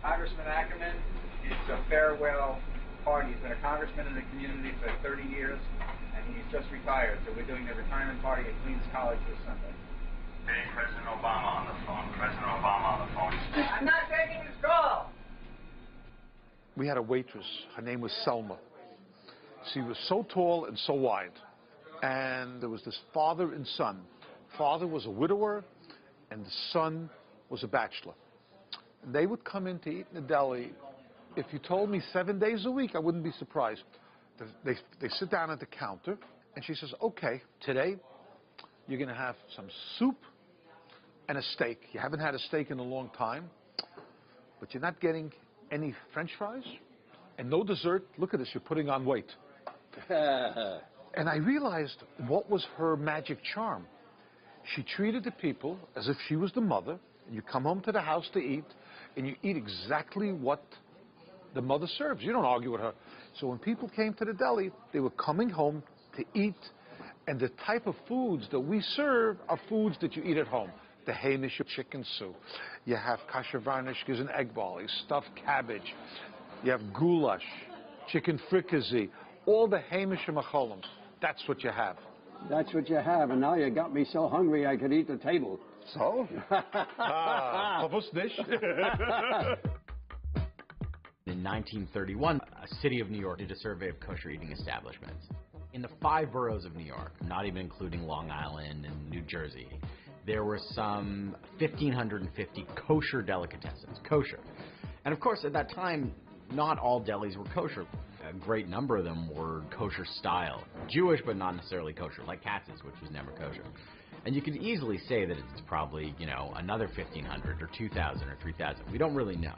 Congressman Ackerman, it's a farewell party. He's been a congressman in the community for 30 years, and he's just retired. So we're doing the retirement party at Queens College this Sunday. Hey, President Obama on the phone. President Obama on the phone. I'm not taking his call. We had a waitress. Her name was Selma. She was so tall and so wide. And there was this father and son. Father was a widower, and the son was a bachelor. And they would come in to eat in the deli. If you told me 7 days a week, I wouldn't be surprised. They sit down at the counter, and she says, okay, today you're going to have some soup and a steak. You haven't had a steak in a long time, but you're not getting any French fries and no dessert. Look at this, you're putting on weight. And I realized what was her magic charm. She treated the people as if she was the mother, and you come home to the house to eat, and you eat exactly what the mother serves. You don't argue with her. So when people came to the deli, they were coming home to eat, and the type of foods that we serve are foods that you eat at home. The Hamish chicken soup. You have kasher varnishkes and egg balls, stuffed cabbage. You have goulash, chicken fricassee, all the Hamish and macholim. That's what you have. That's what you have, and now you got me so hungry I could eat the table. So? Purpose dish. In 1931, a city of New York did a survey of kosher eating establishments. In the 5 boroughs of New York, not even including Long Island and New Jersey, there were some 1,550 kosher delicatessens, kosher. And of course, at that time, not all delis were kosher. A great number of them were kosher style, Jewish but not necessarily kosher, like Katz's, which was never kosher. And you could easily say that it's probably, you know, another 1,500 or 2,000 or 3,000. We don't really know.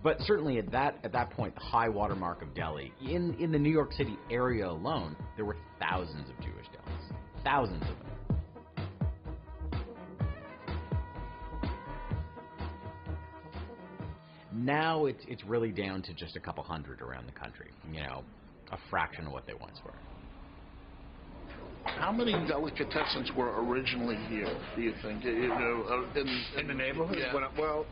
But certainly at that point, the high watermark of deli, in the New York City area alone, there were thousands of Jewish delis. Thousands of them. Now it's really down to just a couple hundred around the country, you know, a fraction of what they once were. How many delicatessens were originally here, do you think? You know, in the neighborhood? Yeah. Well,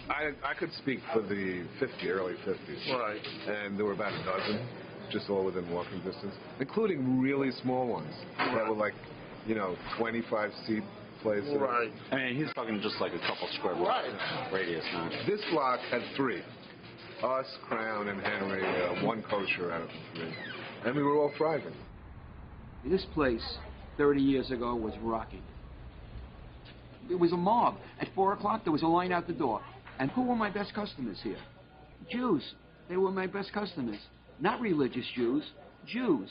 I could speak for the early 50s. Right. And there were about a dozen, just all within walking distance, including really small ones that were like, you know, 25-seat places. Right. I mean, he's talking just like a couple square block radius now. This block had 3. Us, Crown, and Henry, 1 kosher out of the 3. And we were all thriving. This place, 30 years ago, was rocking. It was a mob. At 4 o'clock, there was a line out the door. And who were my best customers here? Jews. They were my best customers. Not religious Jews. Jews.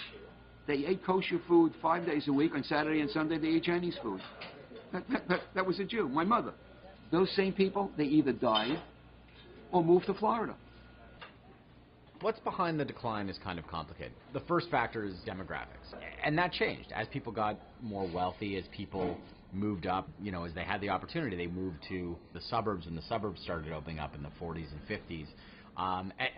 They ate kosher food 5 days a week. On Saturday and Sunday, they ate Chinese food. That was a Jew, my mother. Those same people, they either died or moved to Florida. What's behind the decline is kind of complicated. The first factor is demographics. And that changed. As people got more wealthy, as people moved up, as they had the opportunity, they moved to the suburbs, and the suburbs started opening up in the 40s and 50s.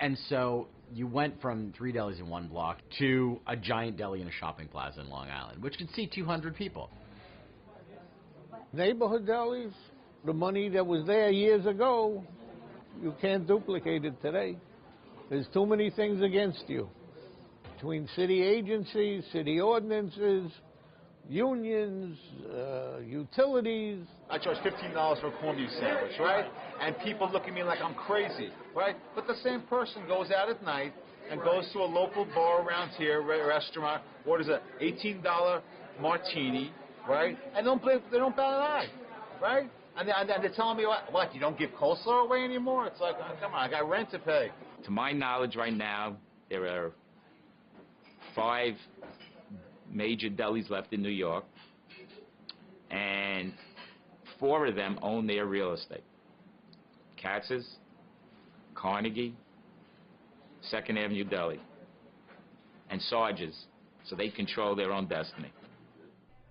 And so you went from 3 delis in one block to a giant deli in a shopping plaza in Long Island, which could seat 200 people. Neighborhood delis, the money that was there years ago, you can't duplicate it today. There's too many things against you. Between city agencies, city ordinances, unions, utilities. I charge $15 for a corned beef sandwich, right? And people look at me like I'm crazy, right? But the same person goes out at night and goes to a local bar around here, restaurant, orders a $18 martini, right? And they don't bat an eye, right? And they're telling me, what, you don't give coleslaw away anymore? It's like, oh, come on, I got rent to pay. To my knowledge right now, there are 5 major delis left in New York, and 4 of them own their real estate. Katz's, Carnegie, 2nd Avenue Deli, and Sarge's, so they control their own destiny.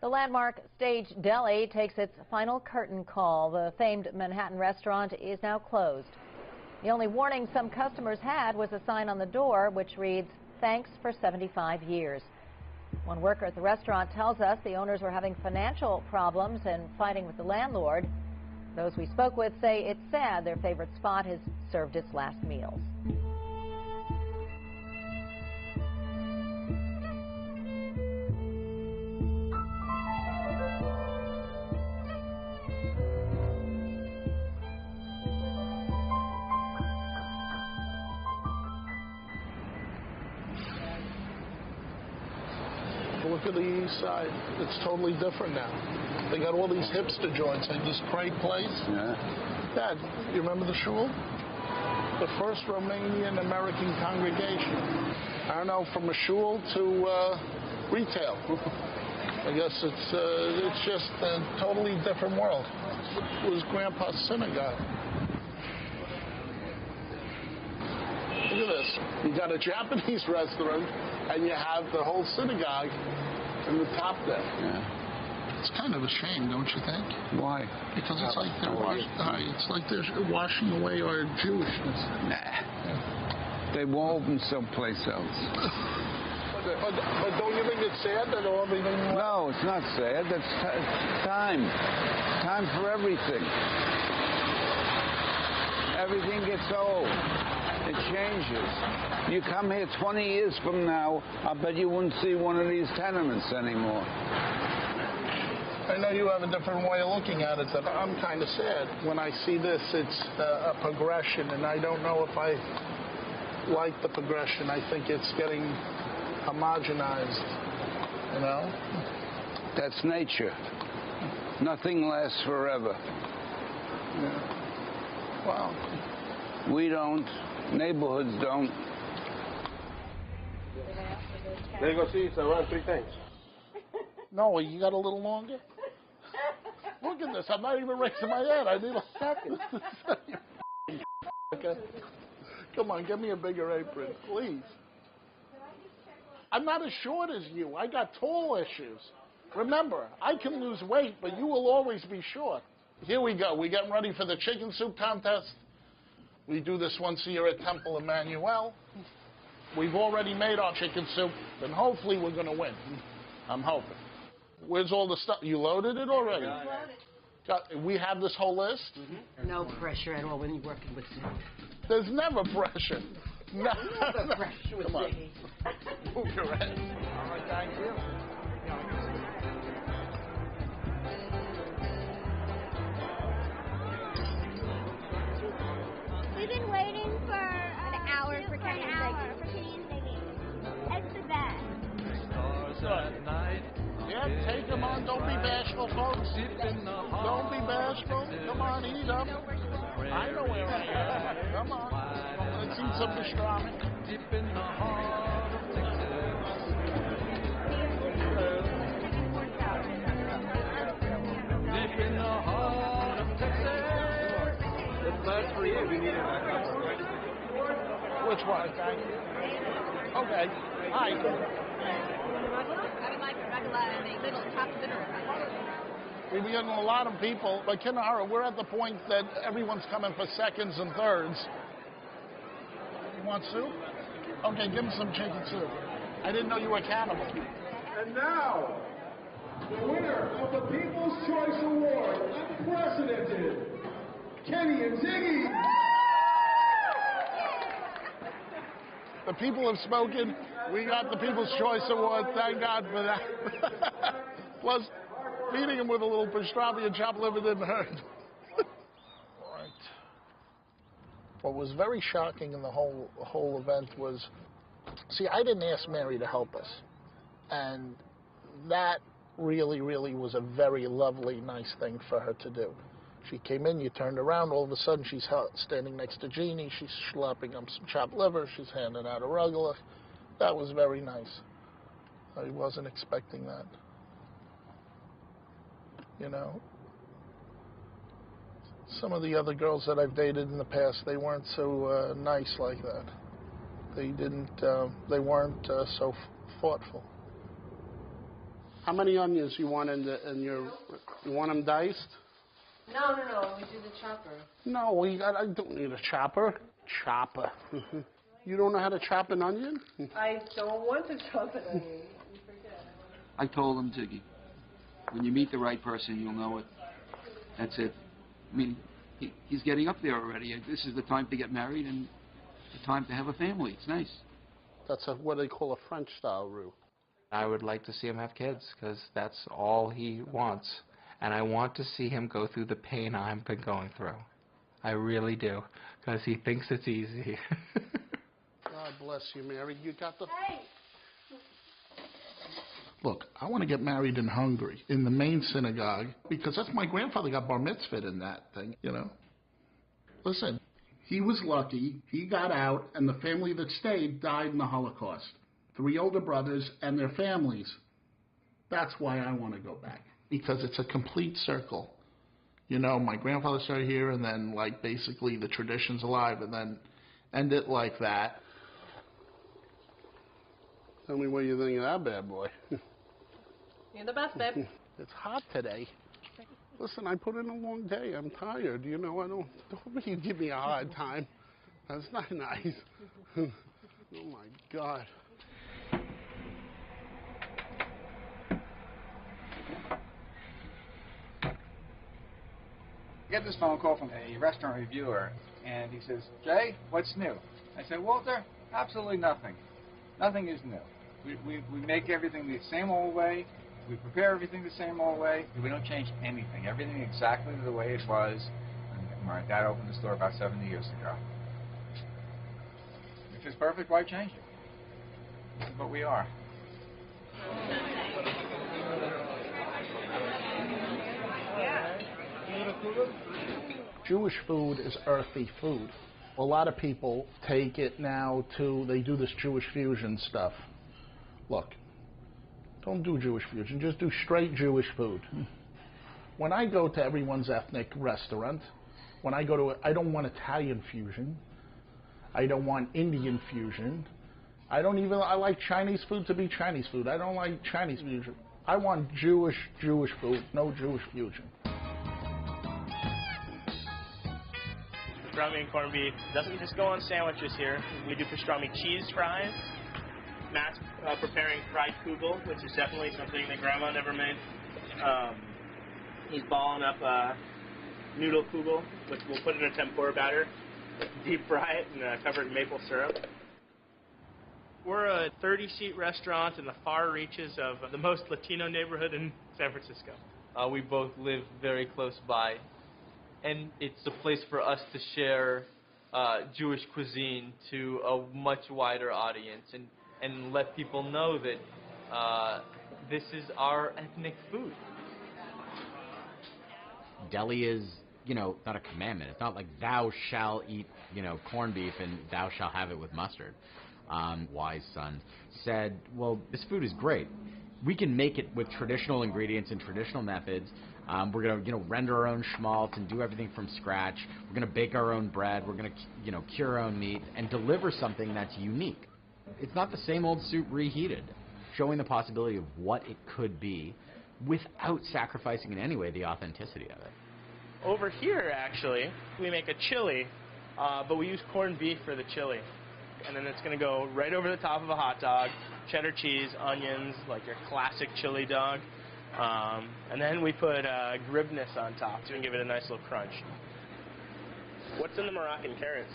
The landmark Stage Deli takes its final curtain call. The famed Manhattan restaurant is now closed. The only warning some customers had was a sign on the door which reads, "Thanks for 75 years." One worker at the restaurant tells us the owners were having financial problems and fighting with the landlord. Those we spoke with say it's sad their favorite spot has served its last meals. Look at the east side. It's totally different now. They got all these hipster joints, like this Craig place. Yeah. Dad, you remember the shul? The first Romanian-American congregation. I don't know, from a shul to retail. I guess it's just a totally different world. It was Grandpa's synagogue. Look at this. You got a Japanese restaurant, and you have the whole synagogue in the top there. Yeah. It's kind of a shame, don't you think? Why? Because it's like they're washing away our Jewishness. Nah. They will open someplace else. But don't you think it's sad that all everything? No, it's not sad. That's time. Time for everything. Everything gets old. It changes. You come here 20 years from now, I bet you wouldn't see one of these tenements anymore. I know you have a different way of looking at it, but I'm kind of sad. When I see this, it's a progression, and I don't know if I like the progression. I think it's getting homogenized, you know? That's nature. Nothing lasts forever. Yeah. Well. We don't. Neighborhoods don't. There you go, see, so run 3 things. No, you got a little longer? Look at this, I'm not even raising my head. I need a second. Okay. Come on, get me a bigger apron, please. I'm not as short as you. I got tall issues. Remember, I can lose weight, but you will always be short. Here we go. We're getting ready for the chicken soup contest. We do this once a year at Temple Emmanuel. We've already made our chicken soup, and hopefully we're going to win. I'm hoping. Where's all the stuff? You loaded it already? We have this whole list? Mm-hmm. No pressure at all when you're working with Ziggy. There's never pressure. Never pressure with Ziggy. Move your head. All right, thank you. We've been waiting for an hour for Kenny and Ziggy. It's the best. Stars at night. Yeah, take them on. Don't be bashful, folks. Don't be bashful. Come on, eat up. I know where I am. Come on. Let's eat some pastrami. Deep in the heart of Texas. Deep in the heart of Texas. That's for you. We need it. Which one? Okay. Hi. I would like a regular and a little chopped bitter. We were getting a lot of people, but Kinahara, we're at the point that everyone's coming for seconds and thirds. You want soup? Okay, give him some chicken soup. I didn't know you were cannibal. And now, the winner of the People's Choice Award, unprecedented, Kenny and Ziggy. The people have spoken. We got the People's Choice Award. Thank God for that. Plus, feeding him with a little pastrami and chopped liver didn't hurt. Right. What was very shocking in the whole event was, see, I didn't ask Mary to help us, and that really was a very lovely, nice thing for her to do. She came in, you turned around, all of a sudden she's standing next to Jeannie, she's schlepping up some chopped liver, she's handing out a rugula. That was very nice. I wasn't expecting that. You know, some of the other girls that I've dated in the past, they weren't so nice like that. They weren't so thoughtful. How many onions you want in your? You want them diced? No. We do the chopper. No, I don't need a chopper. Chopper. You don't know how to chop an onion? I don't want to chop an onion. You forget. I told him, Ziggy, when you meet the right person, you'll know it. That's it. I mean, he's getting up there already. This is the time to get married and the time to have a family. It's nice. That's what they call a French-style roux. I would like to see him have kids because that's all he wants. And I want to see him go through the pain I've been going through. I really do, because he thinks it's easy. God bless you, Mary. You got the... Hey! Look, I want to get married in Hungary, in the main synagogue, because that's my grandfather got bar mitzvahed in that thing, you know. Listen, he was lucky. He got out, and the family that stayed died in the Holocaust. 3 older brothers and their families. That's why I want to go back, because it's a complete circle. You know, my grandfather started here, and then, like, basically the tradition's alive, and then end it like that. Tell me what you think of that bad boy. You're the best, babe. It's hot today. Listen, I put in a long day. I'm tired. You know, don't really give me a hard time. That's not nice. Oh, my God. I get this phone call from a restaurant reviewer, and he says, Jay, what's new? I said, Walter, absolutely nothing. Nothing is new. We make everything the same old way. We prepare everything the same old way. We don't change anything. Everything exactly the way it was when my dad opened the store about 70 years ago. If it's perfect, why change it? This is what we are. Jewish food is earthy food. A lot of people take it now to, they do this Jewish fusion stuff. Look, don't do Jewish fusion, just do straight Jewish food. When I go to everyone's ethnic restaurant, when I go to, I don't want Italian fusion. I don't want Indian fusion. I like Chinese food to be Chinese food. I don't like Chinese fusion. I want Jewish food, no Jewish fusion. Pastrami and corned beef doesn't just go on sandwiches here. We do pastrami cheese fries. Matt's preparing fried kugel, which is definitely something that Grandma never made. He's balling up noodle kugel, which we'll put in a tempura batter, deep fry it, and cover it in maple syrup. We're a 30-seat restaurant in the far reaches of the most Latino neighborhood in San Francisco. We both live very close by, and it's a place for us to share Jewish cuisine to a much wider audience and let people know that this is our ethnic food. Deli is, you know, not a commandment. It's not like thou shalt eat, you know, corned beef and thou shalt have it with mustard. Wise son said, well, this food is great. We can make it with traditional ingredients and traditional methods. We're going to, you know, render our own schmaltz and do everything from scratch. We're going to bake our own bread. We're going to, you know, cure our own meat and deliver something that's unique. It's not the same old soup reheated, showing the possibility of what it could be without sacrificing in any way the authenticity of it. Over here, actually, we make a chili, but we use corned beef for the chili. And then it's going to go right over the top of a hot dog, cheddar cheese, onions, like your classic chili dog. And then we put gribness on top to give it a nice little crunch. What's in the Moroccan carrots?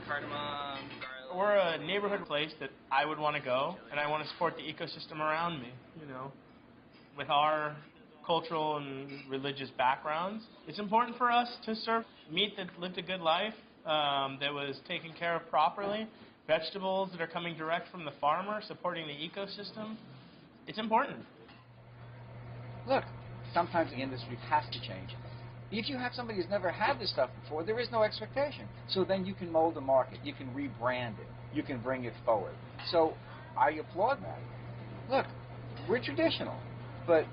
Cardamom, garlic. We're a neighborhood place that I would want to go, and I want to support the ecosystem around me, you know. With our cultural and religious backgrounds, it's important for us to serve meat that lived a good life, that was taken care of properly, vegetables that are coming direct from the farmer, supporting the ecosystem. It's important. Look, sometimes the industry has to change. If you have somebody who's never had this stuff before, there is no expectation. So then you can mold the market, you can rebrand it, you can bring it forward. So I applaud that. Look, we're traditional, but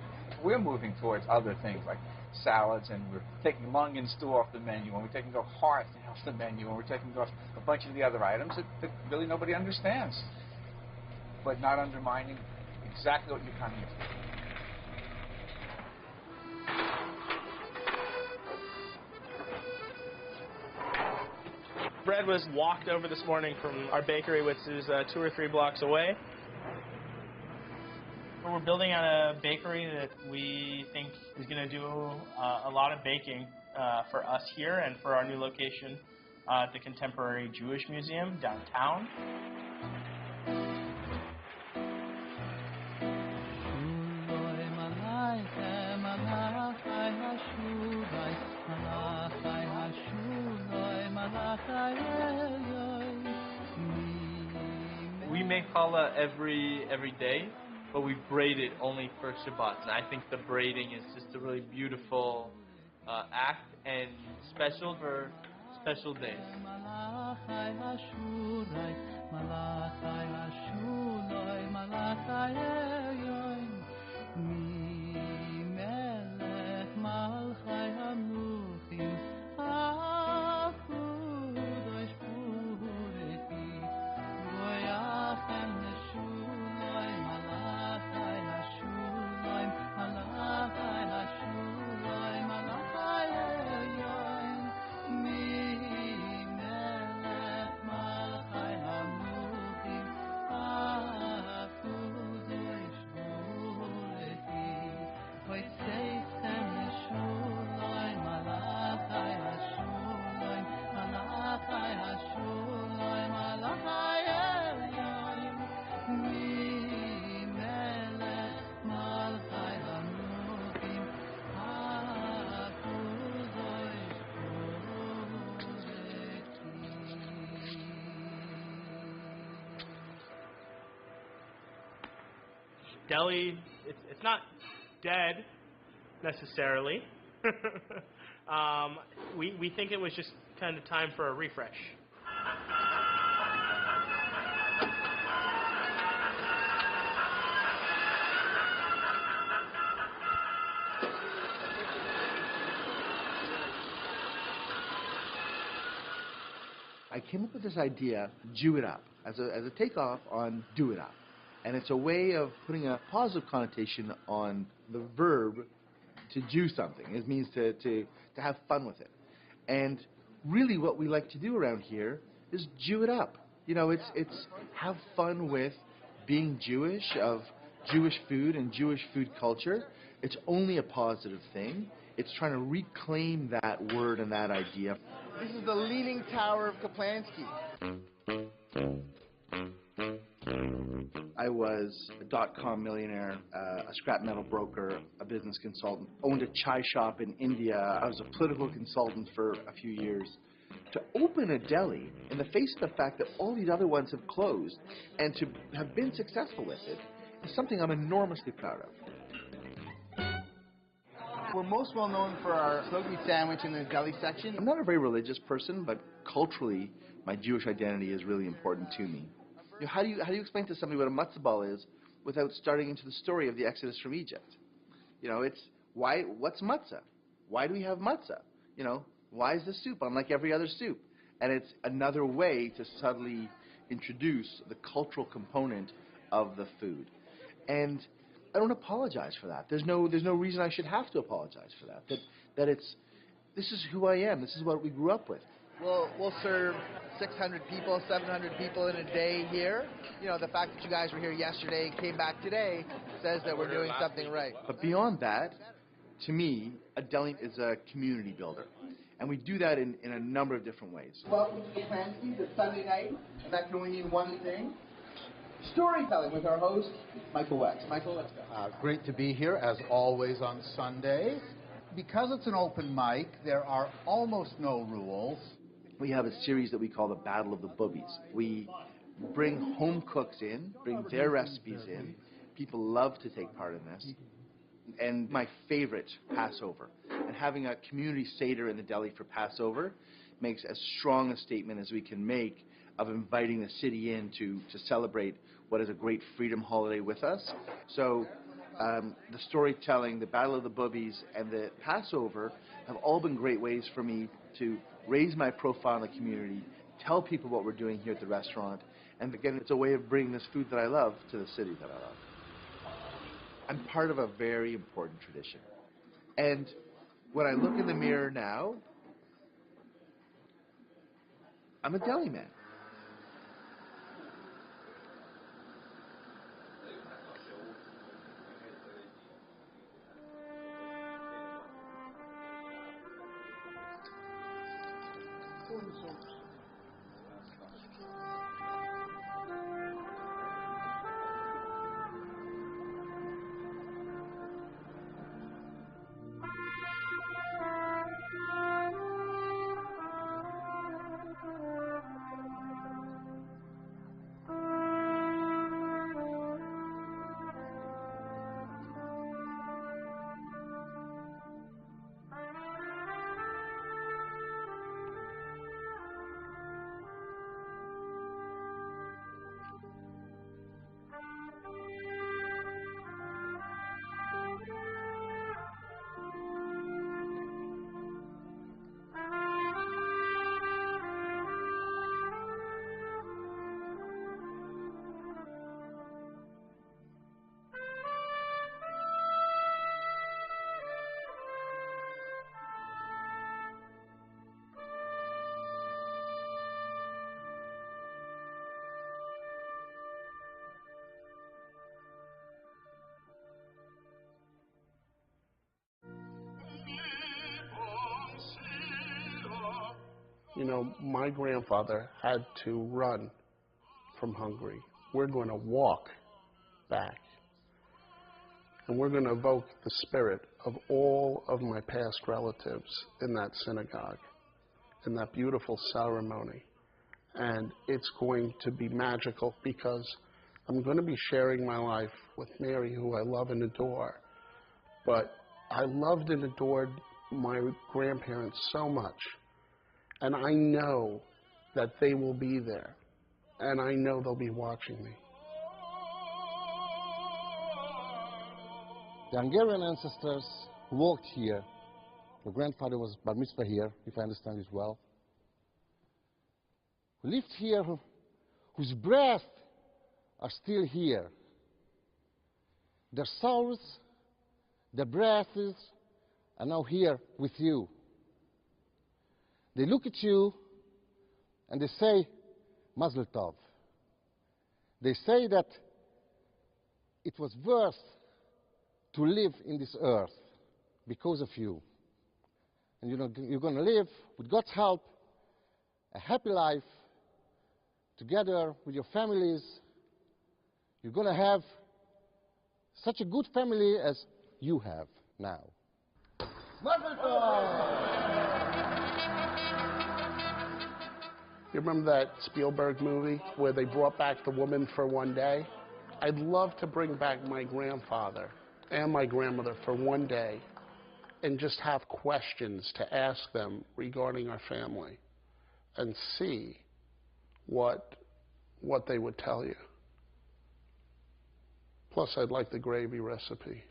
we're moving towards other things like salads, and we're taking lung and stew off the menu, and we're taking the heart off the menu, and we're taking off a bunch of the other items that really nobody understands, but not undermining exactly what you're coming to. Bread was walked over this morning from our bakery, which is 2 or 3 blocks away. We're building out a bakery that we think is going to do a lot of baking for us here and for our new location at the Contemporary Jewish Museum downtown. We make challah every day, but we braid it only for Shabbat. And I think the braiding is just a really beautiful act and special for special days. Delhi, it's not dead necessarily. We think it was just kind of time for a refresh. I came up with this idea, Jew it up, as a takeoff on do it up. And it's a way of putting a positive connotation on the verb to do something. It means to have fun with it. And really what we like to do around here is Jew it up. You know, it's have fun with being Jewish, of Jewish food and Jewish food culture. It's only a positive thing. It's trying to reclaim that word and that idea. This is the Leaning Tower of Kaplansky. I was a dot-com millionaire, a scrap metal broker, a business consultant, owned a chai shop in India. I was a political consultant for a few years. To open a deli in the face of the fact that all these other ones have closed and to have been successful with it is something I'm enormously proud of. We're most well known for our smoked meat sandwich in the deli section. I'm not a very religious person, but culturally, my Jewish identity is really important to me. You know, how do you explain to somebody what a matzah ball is without starting into the story of the Exodus from Egypt? You know, it's what's matzah? Why do we have matzah? You know, why is the soup unlike every other soup? And it's another way to subtly introduce the cultural component of the food. And I don't apologize for that. There's no reason I should have to apologize for that. This is who I am. This is what we grew up with. We'll serve 600 people, 700 people in a day here. You know, the fact that you guys were here yesterday and came back today says that we're doing something right. But beyond that, to me, a deli is a community builder. And we do that in a number of different ways. Welcome to the Clancy's. It's Sunday night, and that can only mean one thing. Storytelling with our host, Michael West. Michael, let's go. Great to be here, as always, on Sundays. Because it's an open mic, there are almost no rules. We have a series that we call the Battle of the Boobies. We bring home cooks in, bring their recipes in. People love to take part in this. And my favorite, Passover. And having a community Seder in the deli for Passover makes as strong a statement as we can make of inviting the city in to celebrate what is a great freedom holiday with us. So the storytelling, the Battle of the Boobies, and the Passover have all been great ways for me to raise my profile in the community, tell people what we're doing here at the restaurant, and again, it's a way of bringing this food that I love to the city that I love. I'm part of a very important tradition. And when I look in the mirror now, I'm a deli man. You know, my grandfather had to run from Hungary. We're going to walk back. And we're going to evoke the spirit of all of my past relatives in that synagogue, in that beautiful ceremony. And it's going to be magical because I'm going to be sharing my life with Mary, who I love and adore. But I loved and adored my grandparents so much. And I know that they will be there. And I know they'll be watching me. The Hungarian ancestors who walked here, my grandfather was bar mitzvah here, if I understand it well, who lived here, whose breath are still here. Their souls, their breaths are now here with you. They look at you and they say, Mazel Tov. They say that it was worth to live in this earth because of you. And you know, you're going to live, with God's help, a happy life, together with your families. You're going to have such a good family as you have now. Mazel Tov! You remember that Spielberg movie where they brought back the woman for one day? I'd love to bring back my grandfather and my grandmother for one day and just have questions to ask them regarding our family and see what they would tell you. Plus, I'd like the gravy recipe.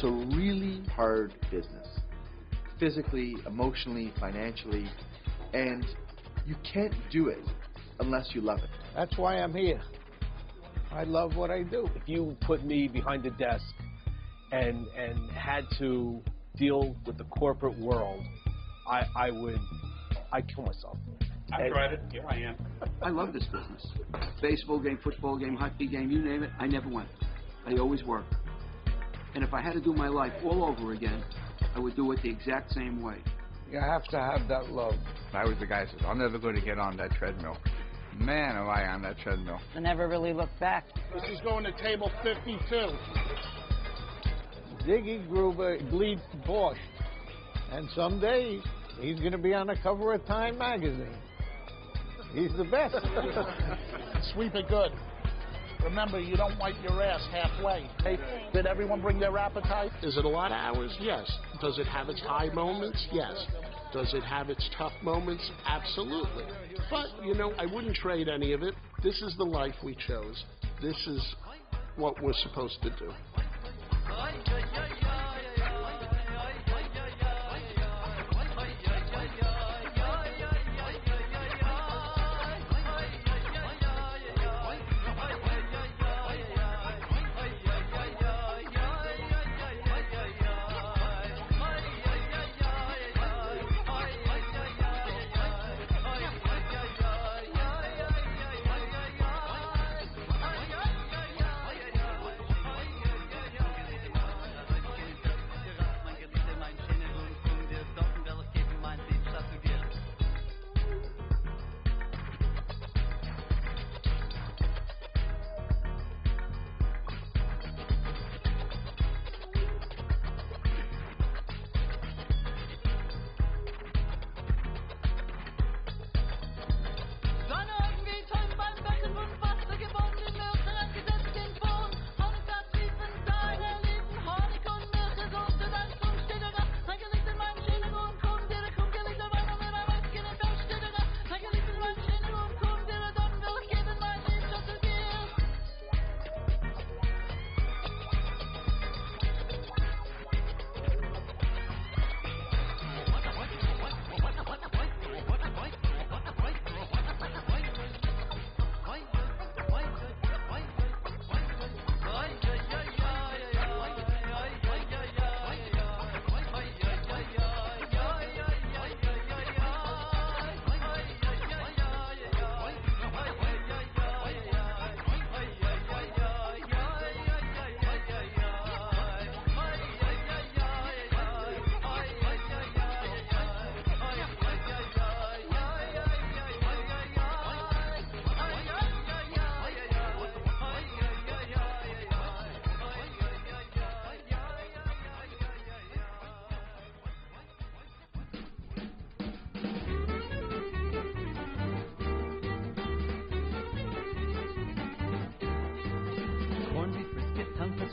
a really hard business, physically, emotionally, financially, and you can't do it unless you love it. That's why I'm here. I love what I do. If you put me behind the desk and had to deal with the corporate world, I'd kill myself. I'm driving. Here I am. I love this business. Baseball game, football game, hockey game, you name it, I never went. I always worked. And if I had to do my life all over again, I would do it the exact same way. You have to have that love. I was the guy who says, I'm never going to get on that treadmill. Man, am I on that treadmill. I never really looked back. This is going to table 52. Ziggy Gruber bleeds Borscht. And someday, he's going to be on the cover of Time magazine. He's the best. Sweep it good. Remember, you don't wipe your ass halfway. Hey, did everyone bring their appetite? Is it a lot of hours? Yes. Does it have its high moments? Yes. Does it have its tough moments? Absolutely. But, you know, I wouldn't trade any of it. This is the life we chose. This is what we're supposed to do.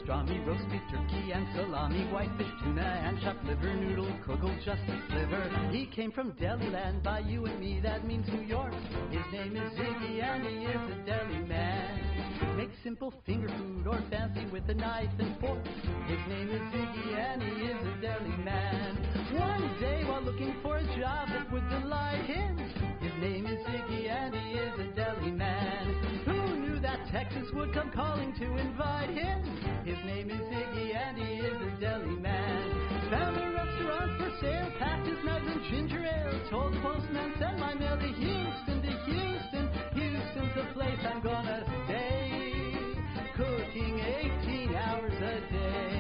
pastrami, roast beef, turkey, and salami, whitefish, tuna, and chopped liver, noodle, kugel, just a sliver. He came from Deliland, by you and me, that means New York. His name is Ziggy, and he is a deli man. Makes simple finger food or fancy with a knife and fork. His name is Ziggy, and he is a deli man. One day, while looking for a job that would delight him, his name is Ziggy, and he is a deli man. Who knew that Texas would come calling to invite him? His name is Ziggy, and he is a deli man. Found a restaurant for sale, packed his nugs and ginger ale. Told the postman, send my mail to Houston, to Houston. Houston's the place I'm gonna stay, cooking 18 hours a day.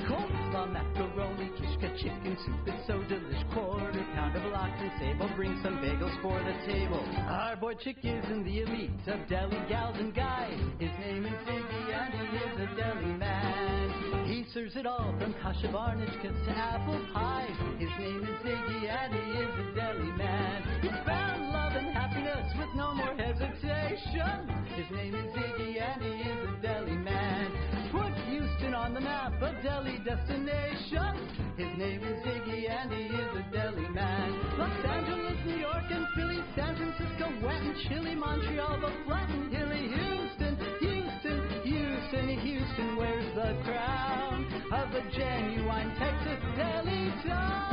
Coleslaw, macaroni, kishka, chicken soup, it's so delish. Quarter pound of lox and sable, bring some bagels for the table. Our boy Chick is in the elite of deli gals and guys. His name is Ziggy, and he is a deli man. He serves it all from kasha varnishkas to apple pies. His name is Ziggy, and he is a deli man. He's found love and happiness with no more hesitation. His name is Ziggy, and he is a deli man. Put Houston on the map of deli destination. His name is Ziggy, and he is a deli man. Los Angeles, New York, and and Philly, San Francisco, wet and chilly, Montreal, but flat and hilly. Houston, Houston, Houston, Houston, where's the crown of a genuine Texas deli town?